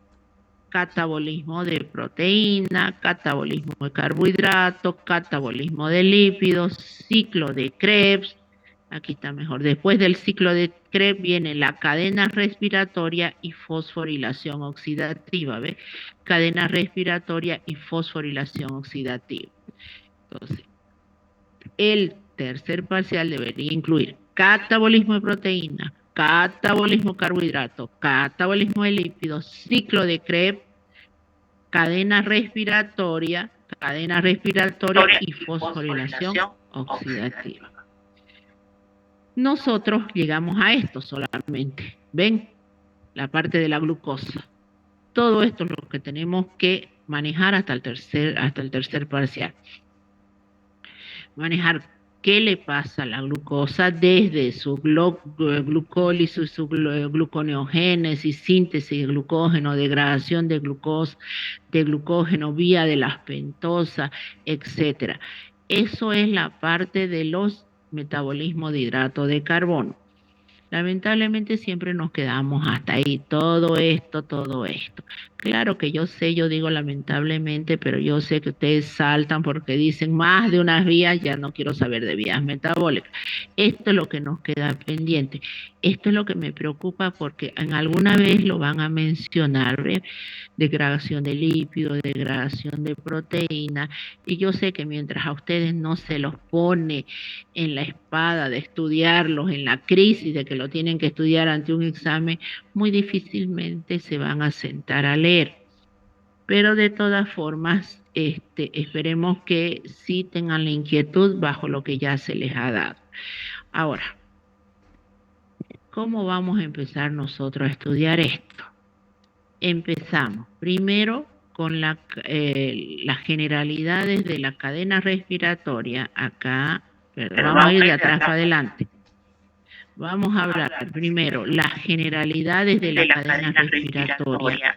catabolismo de proteína, catabolismo de carbohidratos, catabolismo de lípidos, ciclo de Krebs. Aquí está mejor. Después del ciclo de Krebs viene la cadena respiratoria y fosforilación oxidativa, ¿ves? Cadena respiratoria y fosforilación oxidativa. Entonces, el tercer parcial debería incluir catabolismo de proteína, catabolismo de carbohidratos, catabolismo de lípidos, ciclo de Krebs, cadena respiratoria y fosforilación oxidativa. Nosotros llegamos a esto solamente. ¿Ven? La parte de la glucosa. Todo esto es lo que tenemos que manejar hasta el tercer parcial. Manejar qué le pasa a la glucosa desde su glucólisis, su gluconeogénesis, síntesis de glucógeno, degradación de glucosa, de glucógeno vía de las pentosas, etcétera. Eso es la parte de los metabolismos de hidrato de carbono. Lamentablemente siempre nos quedamos hasta ahí, todo esto, todo esto. Claro que yo sé, yo digo lamentablemente, pero yo sé que ustedes saltan porque dicen más de unas vías, ya no quiero saber de vías metabólicas. Esto es lo que nos queda pendiente. Esto es lo que me preocupa porque en alguna vez lo van a mencionar, ¿ves? Degradación de lípidos, degradación de proteína, y yo sé que mientras a ustedes no se los pone en la espada de estudiarlos, en la crisis de que lo tienen que estudiar ante un examen, muy difícilmente se van a sentar a leer. Pero de todas formas, esperemos que sí tengan la inquietud bajo lo que ya se les ha dado. Ahora, ¿cómo vamos a empezar nosotros a estudiar esto? Empezamos primero con las generalidades de la cadena respiratoria. Acá, perdón, vamos a ir de atrás para adelante. Vamos a hablar primero las generalidades de la cadena respiratoria.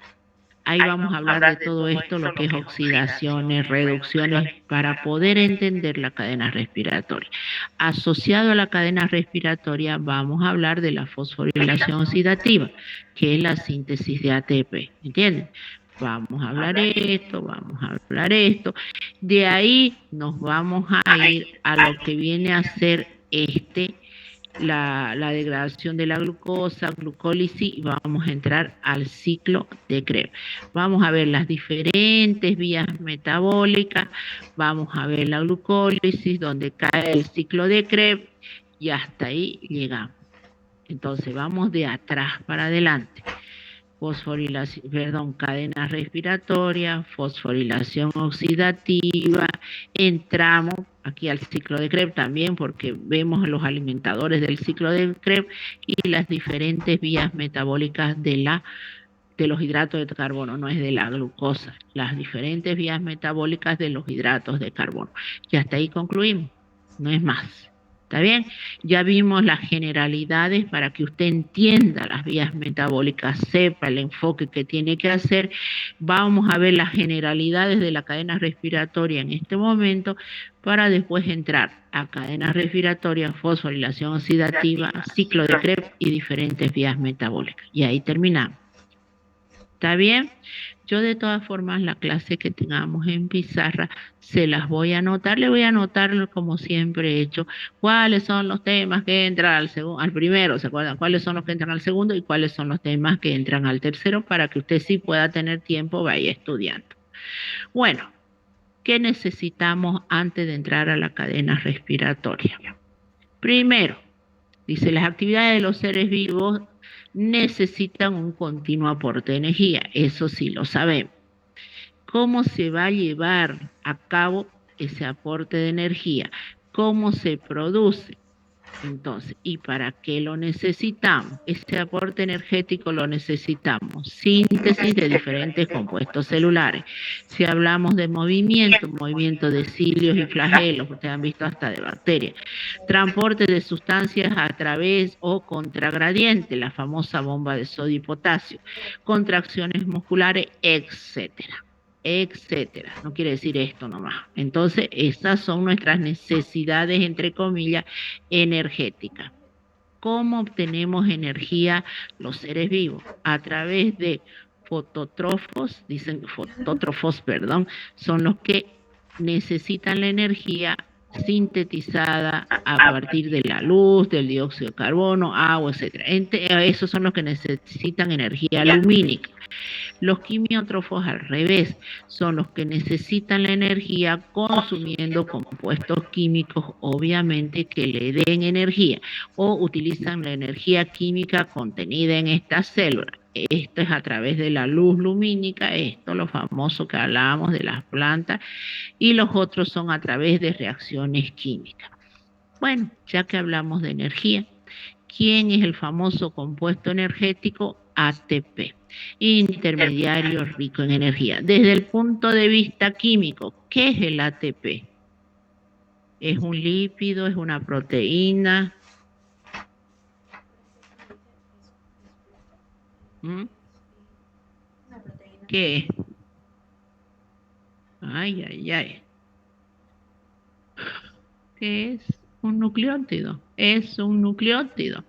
Ahí vamos a hablar de todo esto, lo que es oxidaciones, reducciones, para poder entender la cadena respiratoria. Asociado a la cadena respiratoria vamos a hablar de la fosforilación oxidativa, que es la síntesis de ATP, ¿entienden? Vamos a hablar esto, vamos a hablar esto. De ahí nos vamos a ir a lo que viene a ser la degradación de la glucosa, glucólisis, y vamos a entrar al ciclo de Krebs. Vamos a ver las diferentes vías metabólicas, vamos a ver la glucólisis, donde cae el ciclo de Krebs, y hasta ahí llegamos. Entonces vamos de atrás para adelante. Cadena respiratoria, fosforilación oxidativa, entramos aquí al ciclo de Krebs también, porque vemos los alimentadores del ciclo de Krebs y las diferentes vías metabólicas de los hidratos de carbono, no es de la glucosa, las diferentes vías metabólicas de los hidratos de carbono. Y hasta ahí concluimos, no es más. ¿Está bien? Ya vimos las generalidades para que usted entienda las vías metabólicas, sepa el enfoque que tiene que hacer. Vamos a ver las generalidades de la cadena respiratoria en este momento para después entrar a cadena respiratoria, fosforilación oxidativa, ciclo de Krebs y diferentes vías metabólicas. Y ahí terminamos. ¿Está bien? Yo de todas formas la clase que tengamos en pizarra se las voy a anotar, le voy a anotar como siempre he hecho, cuáles son los temas que entran al primero, ¿se acuerdan? Cuáles son los que entran al segundo y cuáles son los temas que entran al tercero para que usted sí pueda tener tiempo, vaya estudiando. Bueno, ¿qué necesitamos antes de entrar a la cadena respiratoria? Primero, dice, las actividades de los seres vivos necesitan un continuo aporte de energía, eso sí lo sabemos. ¿Cómo se va a llevar a cabo ese aporte de energía? ¿Cómo se produce? Entonces, ¿y para qué lo necesitamos? Este aporte energético lo necesitamos. Síntesis de diferentes compuestos celulares. Si hablamos de movimiento de cilios y flagelos, ustedes han visto hasta de bacterias. Transporte de sustancias a través o contragradiente, la famosa bomba de sodio y potasio. Contracciones musculares, etcétera. No quiere decir esto nomás. Entonces, esas son nuestras necesidades, entre comillas, energéticas. ¿Cómo obtenemos energía los seres vivos? A través de fotótrofos, son los que necesitan la energía sintetizada a partir de la luz, del dióxido de carbono, agua, etc. Esos son los que necesitan energía lumínica. Los quimiótrofos al revés, son los que necesitan la energía consumiendo compuestos químicos, obviamente, que le den energía, o utilizan la energía química contenida en estas células. Esto es a través de la luz lumínica, esto lo famoso que hablábamos de las plantas, y los otros son a través de reacciones químicas. Bueno, ya que hablamos de energía, ¿quién es el famoso compuesto energético? ATP, intermediario rico en energía. Desde el punto de vista químico, ¿qué es el ATP? ¿Es un lípido? ¿Es una proteína? ¿Qué es? Ay. ¿Qué es? Un nucleótido. Es un nucleótido.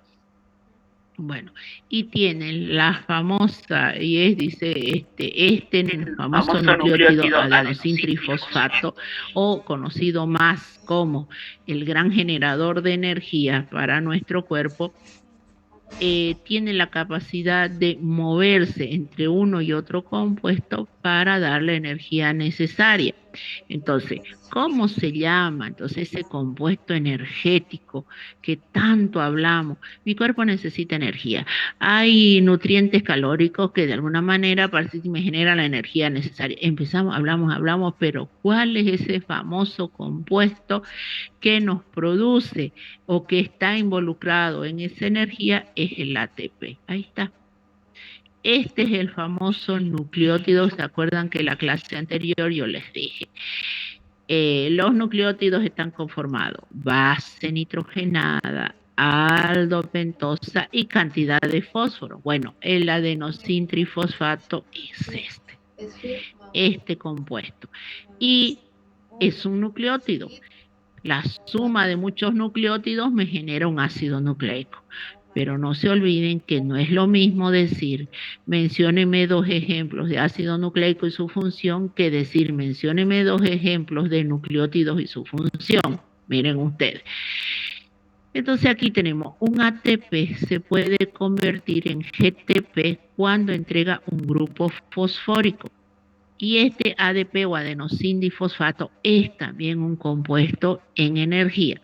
Bueno, y tienen la famosa, dice, el famoso nucleótido adenosin trifosfato, o conocido más como el gran generador de energía para nuestro cuerpo, tiene la capacidad de moverse entre uno y otro compuesto para dar la energía necesaria. Entonces, ¿cómo se llama entonces ese compuesto energético que tanto hablamos? Mi cuerpo necesita energía. Hay nutrientes calóricos que de alguna manera parece que me generan la energía necesaria. Empezamos, hablamos, pero ¿cuál es ese famoso compuesto que nos produce o que está involucrado en esa energía? Es el ATP. Ahí está. Este es el famoso nucleótido. ¿Se acuerdan que en la clase anterior yo les dije? Los nucleótidos están conformados base nitrogenada, aldopentosa y cantidad de fósforo. Bueno, el adenosín trifosfato es este compuesto. Y es un nucleótido. La suma de muchos nucleótidos me genera un ácido nucleico. Pero no se olviden que no es lo mismo decir, mencióneme 2 ejemplos de ácido nucleico y su función, que decir, mencióneme 2 ejemplos de nucleótidos y su función. Miren ustedes. Entonces aquí tenemos un ATP se puede convertir en GTP cuando entrega un grupo fosfórico. Y este ADP o adenosindifosfato es también un compuesto en energía.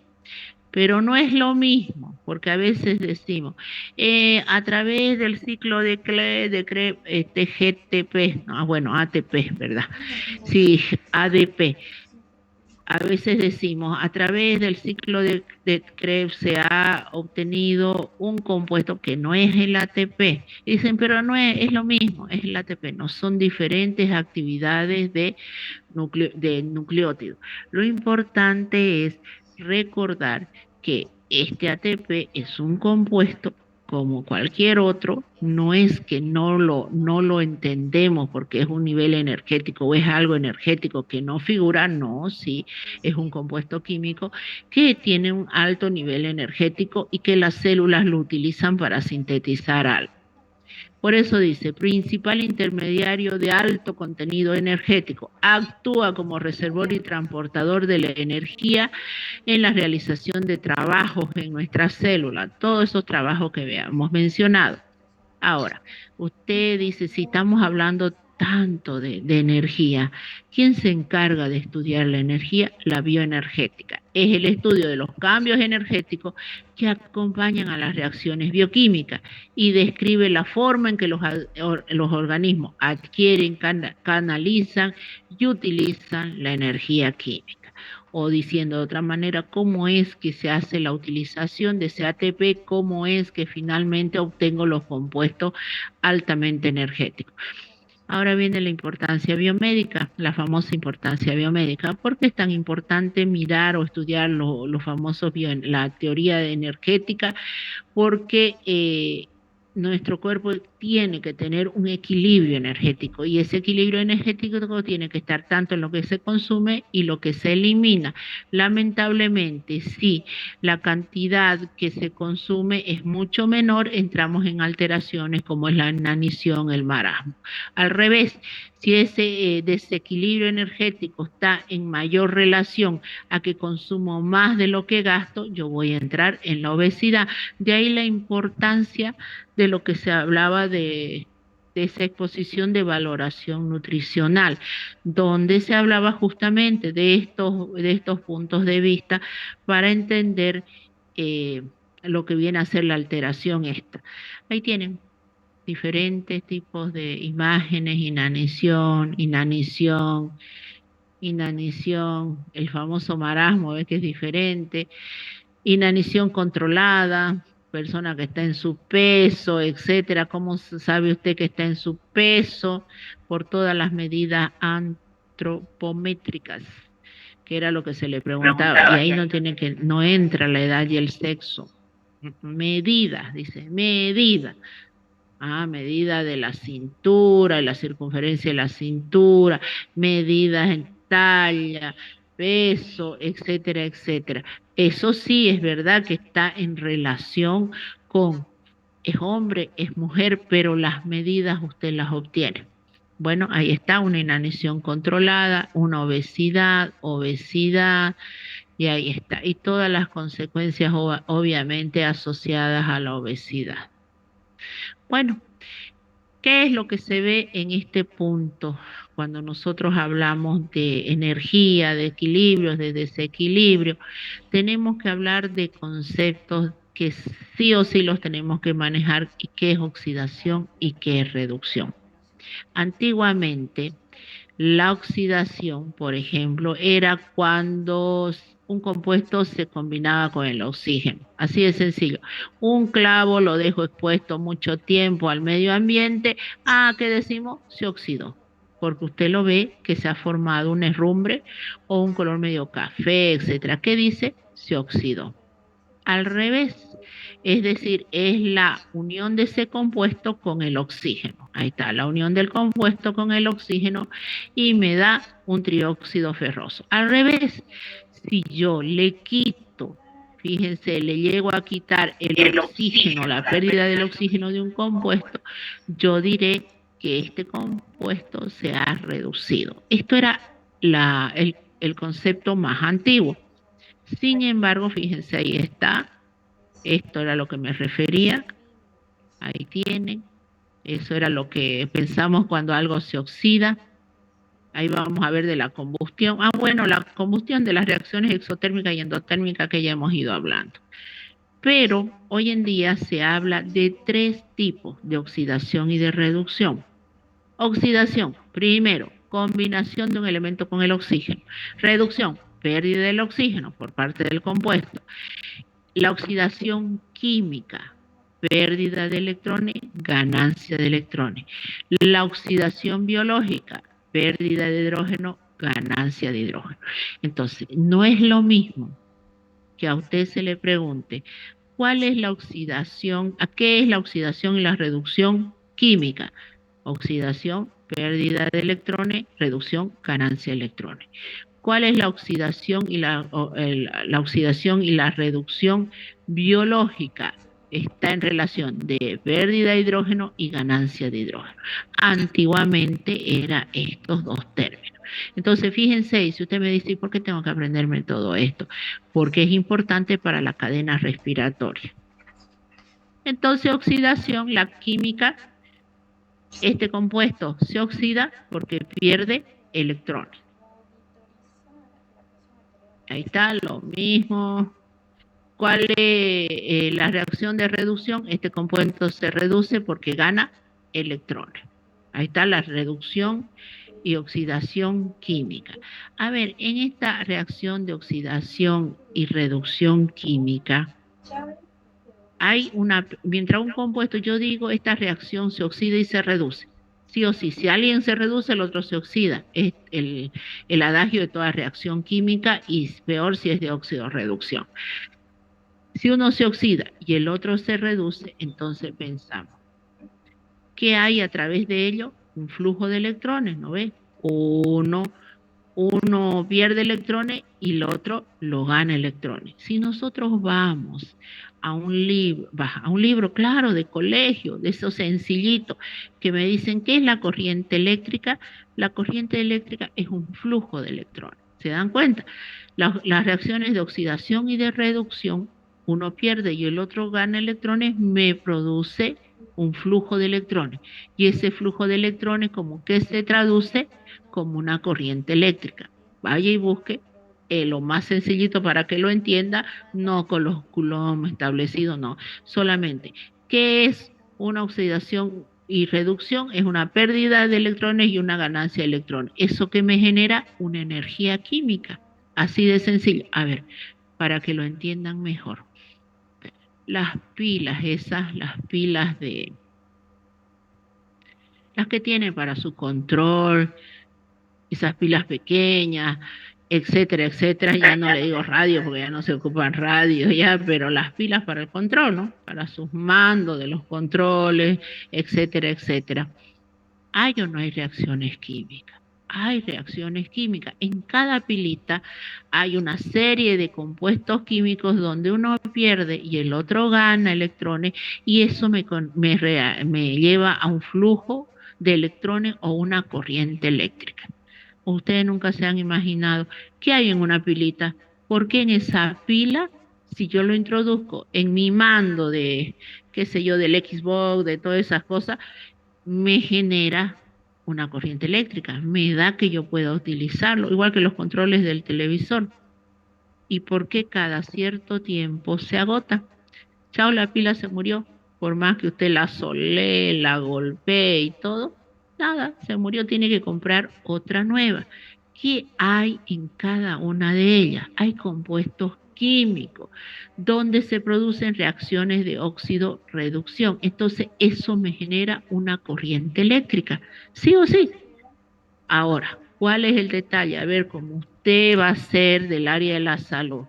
Pero no es lo mismo, porque a veces decimos, a través del ciclo de Krebs, GTP, no, bueno, ATP, ¿verdad? Sí, ADP. A veces decimos, a través del ciclo de Krebs se ha obtenido un compuesto que no es el ATP. Dicen, pero no es lo mismo, es el ATP. No, son diferentes actividades de nucleótido. Lo importante es recordar que este ATP es un compuesto como cualquier otro. No es que no lo entendemos porque es un nivel energético o es algo energético que no figura. No, sí, es un compuesto químico que tiene un alto nivel energético y que las células lo utilizan para sintetizar algo. Por eso dice, principal intermediario de alto contenido energético, actúa como reservorio y transportador de la energía en la realización de trabajos en nuestras células, todos esos trabajos que habíamos mencionado. Ahora, usted dice, si estamos hablando tanto de energía, ¿quién se encarga de estudiar la energía? La bioenergética. Es el estudio de los cambios energéticos que acompañan a las reacciones bioquímicas y describe la forma en que los organismos adquieren, canalizan y utilizan la energía química. O diciendo de otra manera, cómo es que se hace la utilización de ese ATP, cómo es que finalmente obtengo los compuestos altamente energéticos. Ahora viene la importancia biomédica, la famosa importancia biomédica. ¿Por qué es tan importante mirar o estudiar los famosos la teoría energética? Porque nuestro cuerpo tiene que tener un equilibrio energético y ese equilibrio energético tiene que estar tanto en lo que se consume y lo que se elimina. Lamentablemente, si la cantidad que se consume es mucho menor, entramos en alteraciones como es la inanición, el marasmo. Al revés, si ese desequilibrio energético está en mayor relación a que consumo más de lo que gasto, yo voy a entrar en la obesidad. De ahí la importancia de lo que se hablaba de esa exposición de valoración nutricional, donde se hablaba justamente de estos puntos de vista para entender lo que viene a ser la alteración esta. Ahí tienen diferentes tipos de imágenes, inanición, el famoso marasmo, ves que es diferente, inanición controlada, persona que está en su peso, etcétera. ¿Cómo sabe usted que está en su peso? Por todas las medidas antropométricas, que era lo que se le preguntaba, y ahí no entra la edad y el sexo. Medidas, dice, medida. Medida de la cintura, la circunferencia de la cintura, medidas en talla, peso, etcétera, etcétera. Eso sí es verdad que está en relación con es hombre, es mujer, pero las medidas usted las obtiene. Bueno, ahí está una inanición controlada, una obesidad, y ahí está. Y todas las consecuencias obviamente asociadas a la obesidad. Bueno, ¿qué es lo que se ve en este punto cuando nosotros hablamos de energía, de equilibrios, de desequilibrio? Tenemos que hablar de conceptos que sí o sí los tenemos que manejar y qué es oxidación y qué es reducción. Antiguamente, la oxidación, por ejemplo, era cuando un compuesto se combinaba con el oxígeno. Así de sencillo. Un clavo lo dejo expuesto mucho tiempo al medio ambiente. Ah, ¿qué decimos? Se oxidó. Porque usted lo ve que se ha formado un herrumbre o un color medio café, etcétera. ¿Qué dice? Se oxidó. Al revés, es decir, es la unión de ese compuesto con el oxígeno. Ahí está, la unión del compuesto con el oxígeno y me da un trióxido ferroso. Al revés, si yo le quito, fíjense, le llego a quitar el oxígeno, la pérdida del oxígeno de un compuesto, yo diré que este compuesto se ha reducido. Esto era el concepto más antiguo. Sin embargo, fíjense, ahí está. Esto era lo que me refería. Ahí tienen. Eso era lo que pensamos cuando algo se oxida. Ahí vamos a ver de la combustión. Ah, bueno, la combustión de las reacciones exotérmicas y endotérmicas que ya hemos ido hablando. Pero hoy en día se habla de tres tipos de oxidación y de reducción. Oxidación, primero, combinación de un elemento con el oxígeno. Reducción, pérdida del oxígeno por parte del compuesto. La oxidación química, pérdida de electrones, ganancia de electrones. La oxidación biológica, pérdida de hidrógeno, ganancia de hidrógeno. Entonces, no es lo mismo que a usted se le pregunte cuál es la oxidación, a qué es la oxidación y la reducción química. Oxidación, pérdida de electrones, reducción, ganancia de electrones. ¿Cuál es la oxidación y la oxidación y la reducción biológica? Está en relación de pérdida de hidrógeno y ganancia de hidrógeno. Antiguamente eran estos dos términos. Entonces, fíjense, y si usted me dice, ¿por qué tengo que aprenderme todo esto? Porque es importante para la cadena respiratoria. Entonces, oxidación, la química, este compuesto se oxida porque pierde electrones. Ahí está, lo mismo. ¿Cuál es la reacción de reducción? Este compuesto se reduce porque gana electrones. Ahí está la reducción y oxidación química. A ver, en esta reacción de oxidación y reducción química, hay mientras un compuesto, yo digo, esta reacción se oxida y se reduce. Sí o sí, si alguien se reduce, el otro se oxida. Es el adagio de toda reacción química y peor si es de óxido-reducción. Si uno se oxida y el otro se reduce, entonces pensamos, ¿qué hay a través de ello? Un flujo de electrones, ¿no ves? Uno pierde electrones y el otro lo gana electrones. Si nosotros vamos a un libro, claro, de colegio, de esos sencillitos, que me dicen, ¿qué es la corriente eléctrica? La corriente eléctrica es un flujo de electrones. ¿Se dan cuenta? Las reacciones de oxidación y de reducción, uno pierde y el otro gana electrones, me produce un flujo de electrones. Y ese flujo de electrones, ¿como que se traduce? Como una corriente eléctrica. Vaya y busque lo más sencillito para que lo entienda, no con los coulombs establecidos, no. Solamente, ¿qué es una oxidación y reducción? Es una pérdida de electrones y una ganancia de electrones. Eso que me genera una energía química. Así de sencillo. A ver, para que lo entiendan mejor. Las pilas, las pilas las que tienen para su control, esas pilas pequeñas, etcétera, etcétera. Ya no le digo radio porque ya no se ocupan radio ya, pero las pilas para el control, ¿no? Para sus mandos de los controles, etcétera, etcétera. ¿Hay o no hay reacciones químicas? Hay reacciones químicas. En cada pilita hay una serie de compuestos químicos donde uno pierde y el otro gana electrones y eso me lleva a un flujo de electrones o una corriente eléctrica. Ustedes nunca se han imaginado qué hay en una pilita, por qué en esa pila Si yo lo introduzco en mi mando de, qué sé yo, del Xbox, de todas esas cosas, me genera una corriente eléctrica, me da que yo pueda utilizarlo, igual que los controles del televisor. ¿Y por qué cada cierto tiempo se agota? Chao, la pila se murió. Por más que usted la solee, la golpee y todo, nada, se murió, tiene que comprar otra nueva. ¿Qué hay en cada una de ellas? Hay compuestos químicos donde se producen reacciones de óxido-reducción. Entonces, eso me genera una corriente eléctrica, sí o sí. Ahora, ¿cuál es el detalle? A ver, como usted va a ser del área de la salud,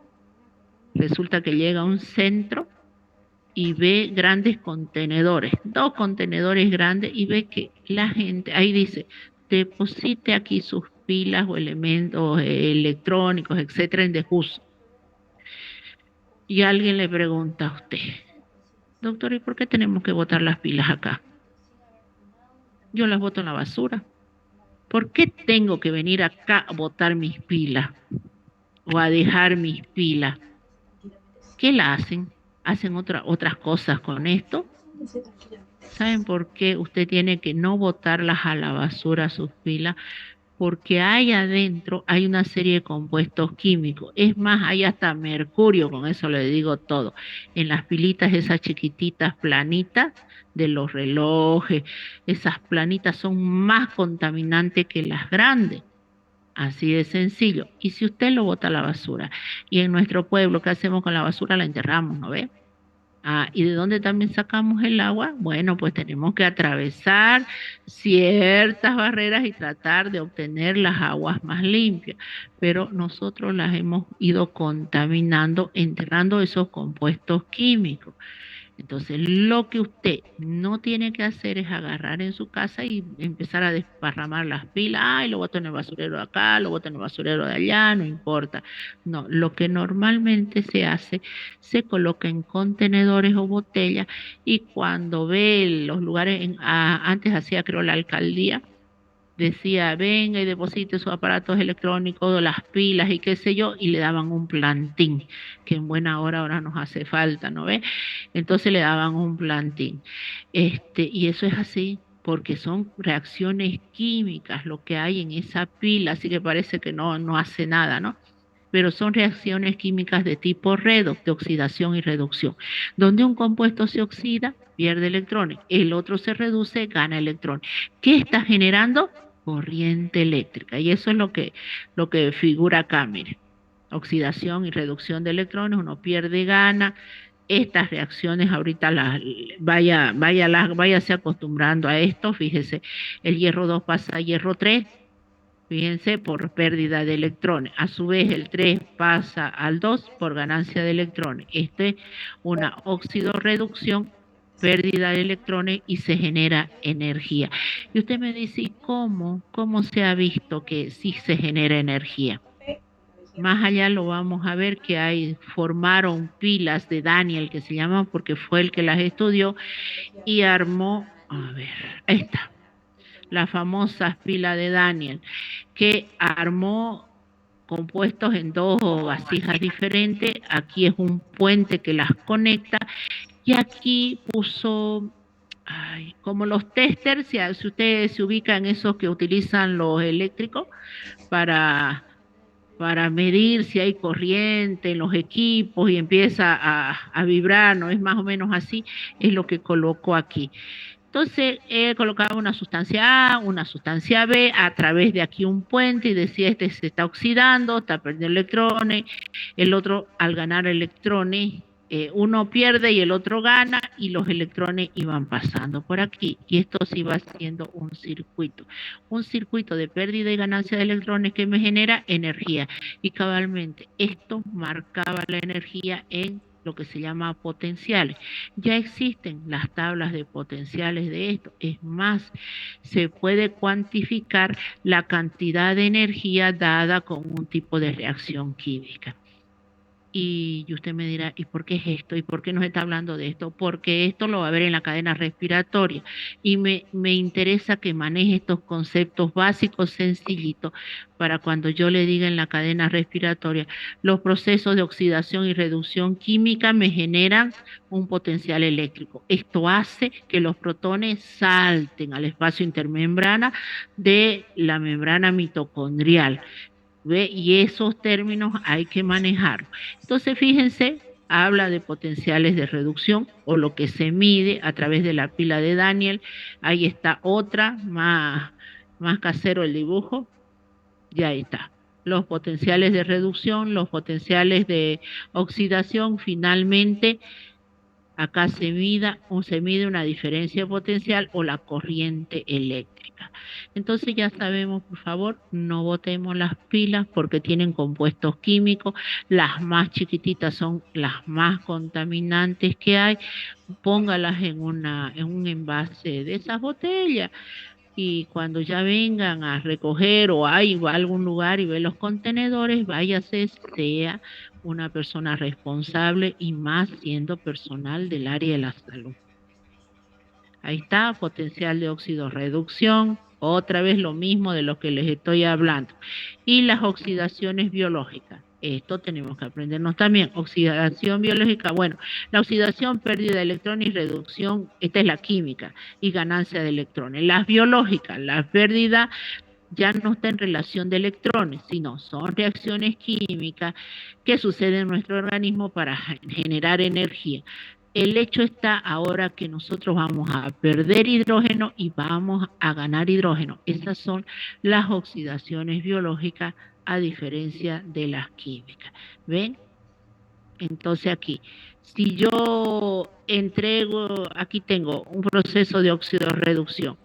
resulta que llega a un centro y ve grandes contenedores, dos contenedores grandes, y ve que la gente, ahí dice, deposite aquí sus pilas o elementos electrónicos, etcétera, en desuso. Y alguien le pregunta a usted, doctor, ¿y por qué tenemos que botar las pilas acá? Yo las boto en la basura. ¿Por qué tengo que venir acá a botar mis pilas o a dejar mis pilas? ¿Qué la hacen? ¿Hacen otras cosas con esto? ¿Saben por qué usted tiene que no botarlas a la basura sus pilas? Porque hay adentro, hay una serie de compuestos químicos. Es más, hay hasta mercurio, con eso le digo todo. En las pilitas esas chiquititas, planitas, de los relojes, esas planitas son más contaminantes que las grandes. Así de sencillo. Y si usted lo bota a la basura, y en nuestro pueblo, ¿qué hacemos con la basura? La enterramos, ¿no ve? Ah, ¿y de dónde también sacamos el agua? Bueno, pues tenemos que atravesar ciertas barreras y tratar de obtener las aguas más limpias, pero nosotros las hemos ido contaminando, enterrando esos compuestos químicos. Entonces, lo que usted no tiene que hacer es agarrar en su casa y empezar a desparramar las pilas. Ay, lo boto en el basurero de acá, lo boto en el basurero de allá, no importa. No, lo que normalmente se hace, se coloca en contenedores o botellas y cuando ve los lugares, antes hacía creo la alcaldía, decía, venga y deposite sus aparatos electrónicos, las pilas y qué sé yo, y le daban un plantín, que en buena hora ahora nos hace falta, ¿no ve? Entonces le daban un plantín. Y eso es así, porque son reacciones químicas lo que hay en esa pila, así que parece que no hace nada, ¿no? Pero son reacciones químicas de tipo redox, de oxidación y reducción. Donde un compuesto se oxida, pierde electrones, el otro se reduce, gana electrones. ¿Qué está generando? Corriente eléctrica. Y eso es lo que figura acá, mire. Oxidación y reducción de electrones, uno pierde, gana. Estas reacciones ahorita váyase acostumbrando a esto, fíjese, el hierro 2 pasa a hierro 3, fíjense, por pérdida de electrones. A su vez, el 3 pasa al 2 por ganancia de electrones. Una oxidorreducción, pérdida de electrones y se genera energía. Y usted me dice, ¿y cómo se ha visto que sí se genera energía? Más allá lo vamos a ver que formaron pilas de Daniel, que se llaman porque fue el que las estudió y armó, a ver, esta, la famosa pila de Daniel, que armó compuestos en dos vasijas diferentes. Aquí es un puente que las conecta y aquí puso, como los testers, si ustedes se ubican esos que utilizan los eléctricos para medir si hay corriente en los equipos y empieza a vibrar, no es más o menos así, es lo que colocó aquí. Entonces, él colocaba una sustancia A, una sustancia B, a través de aquí un puente y decía, este se está oxidando, está perdiendo electrones, el otro al ganar electrones, uno pierde y el otro gana y los electrones iban pasando por aquí. Y esto se iba haciendo un circuito de pérdida y ganancia de electrones que me genera energía. Y cabalmente, esto marcaba la energía en lo que se llama potenciales. Ya existen las tablas de potenciales de esto. Es más, se puede cuantificar la cantidad de energía dada con un tipo de reacción química. Y usted me dirá, ¿y por qué es esto? ¿Y por qué nos está hablando de esto? Porque esto lo va a ver en la cadena respiratoria. Y me interesa que maneje estos conceptos básicos sencillitos para cuando yo le diga en la cadena respiratoria, los procesos de oxidación y reducción química me generan un potencial eléctrico. Esto hace que los protones salten al espacio intermembrana de la membrana mitocondrial. ¿Ve? Y esos términos hay que manejarlos. Entonces, fíjense, habla de potenciales de reducción o lo que se mide a través de la pila de Daniel. Ahí está otra, más casero el dibujo. Ya está. Los potenciales de reducción, los potenciales de oxidación, finalmente acá se mide una diferencia potencial o la corriente eléctrica. Entonces ya sabemos, por favor, no botemos las pilas porque tienen compuestos químicos. Las más chiquititas son las más contaminantes que hay. Póngalas en un envase de esas botellas y cuando ya vengan a recoger o ahí va a algún lugar y ve los contenedores, váyase, sea una persona responsable y más siendo personal del área de la salud. Ahí está, potencial de óxido reducción, otra vez lo mismo de lo que les estoy hablando. Y las oxidaciones biológicas. Esto tenemos que aprendernos también. Oxidación biológica, bueno, la oxidación, pérdida de electrones y reducción, esta es la química, y ganancia de electrones. Las biológicas, la pérdida ya no está en relación de electrones, sino son reacciones químicas que suceden en nuestro organismo para generar energía. El hecho está ahora que nosotros vamos a perder hidrógeno y vamos a ganar hidrógeno. Esas son las oxidaciones biológicas a diferencia de las químicas. ¿Ven? Entonces aquí, si yo entrego, aquí tengo un proceso de oxidorreducción.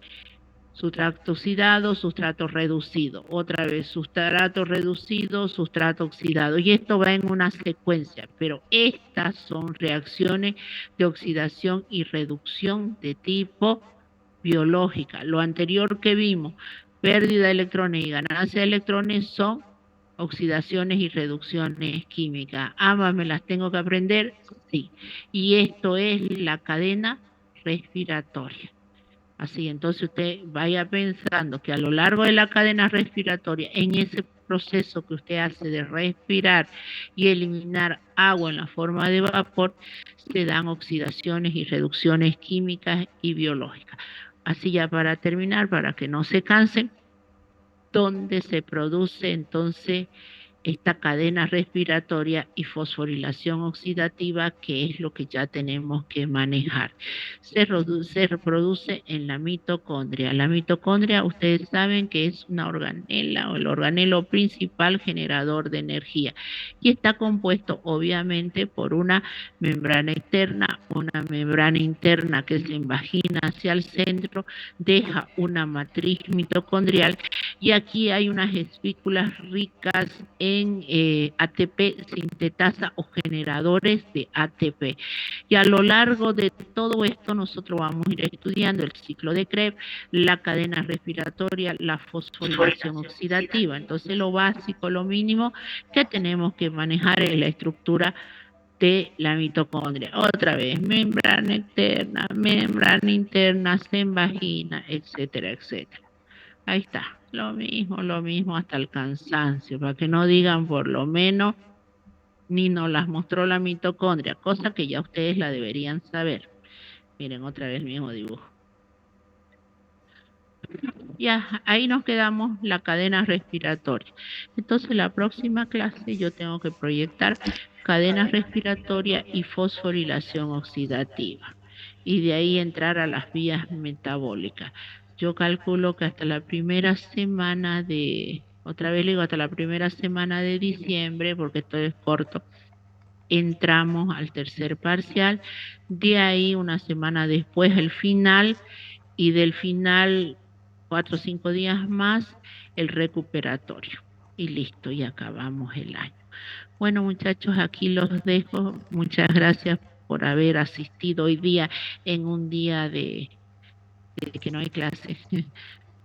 Sustrato oxidado, sustrato reducido. Otra vez, sustrato reducido, sustrato oxidado. Y esto va en una secuencia, pero estas son reacciones de oxidación y reducción de tipo biológica. Lo anterior que vimos, pérdida de electrones y ganancia de electrones, son oxidaciones y reducciones químicas. Ambas me las tengo que aprender, sí. Y esto es la cadena respiratoria. Así, entonces usted vaya pensando que a lo largo de la cadena respiratoria, en ese proceso que usted hace de respirar y eliminar agua en la forma de vapor, se dan oxidaciones y reducciones químicas y biológicas. Así ya para terminar, para que no se cansen, ¿dónde se produce entonces esta cadena respiratoria y fosforilación oxidativa, que es lo que ya tenemos que manejar? Se reproduce en la mitocondria. La mitocondria, ustedes saben que es una organela o el organelo principal generador de energía y está compuesto obviamente por una membrana externa, una membrana interna que se invagina hacia el centro, deja una matriz mitocondrial y aquí hay unas espículas ricas en ATP sintetasa o generadores de ATP. Y a lo largo de todo esto nosotros vamos a ir estudiando el ciclo de Krebs, la cadena respiratoria, la fosforilación oxidativa. Entonces lo básico, lo mínimo que tenemos que manejar es la estructura de la mitocondria. Otra vez, membrana interna, se invagina, etcétera, etcétera. Ahí está, lo mismo hasta el cansancio, para que no digan por lo menos ni nos las mostró la mitocondria, cosa que ya ustedes la deberían saber. Miren otra vez el mismo dibujo. Ya, ahí nos quedamos la cadena respiratoria. Entonces la próxima clase yo tengo que proyectar cadena respiratoria y fosforilación oxidativa. Y de ahí entrar a las vías metabólicas. Yo calculo que hasta la primera semana de, otra vez le digo, hasta la primera semana de diciembre, porque esto es corto, entramos al tercer parcial. De ahí una semana después el final y del final 4 o 5 días más el recuperatorio. Y listo, y acabamos el año. Bueno, muchachos, aquí los dejo. Muchas gracias por haber asistido hoy día en un día de que no hay clases,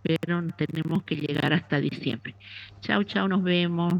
pero tenemos que llegar hasta diciembre. Chao, chao, nos vemos.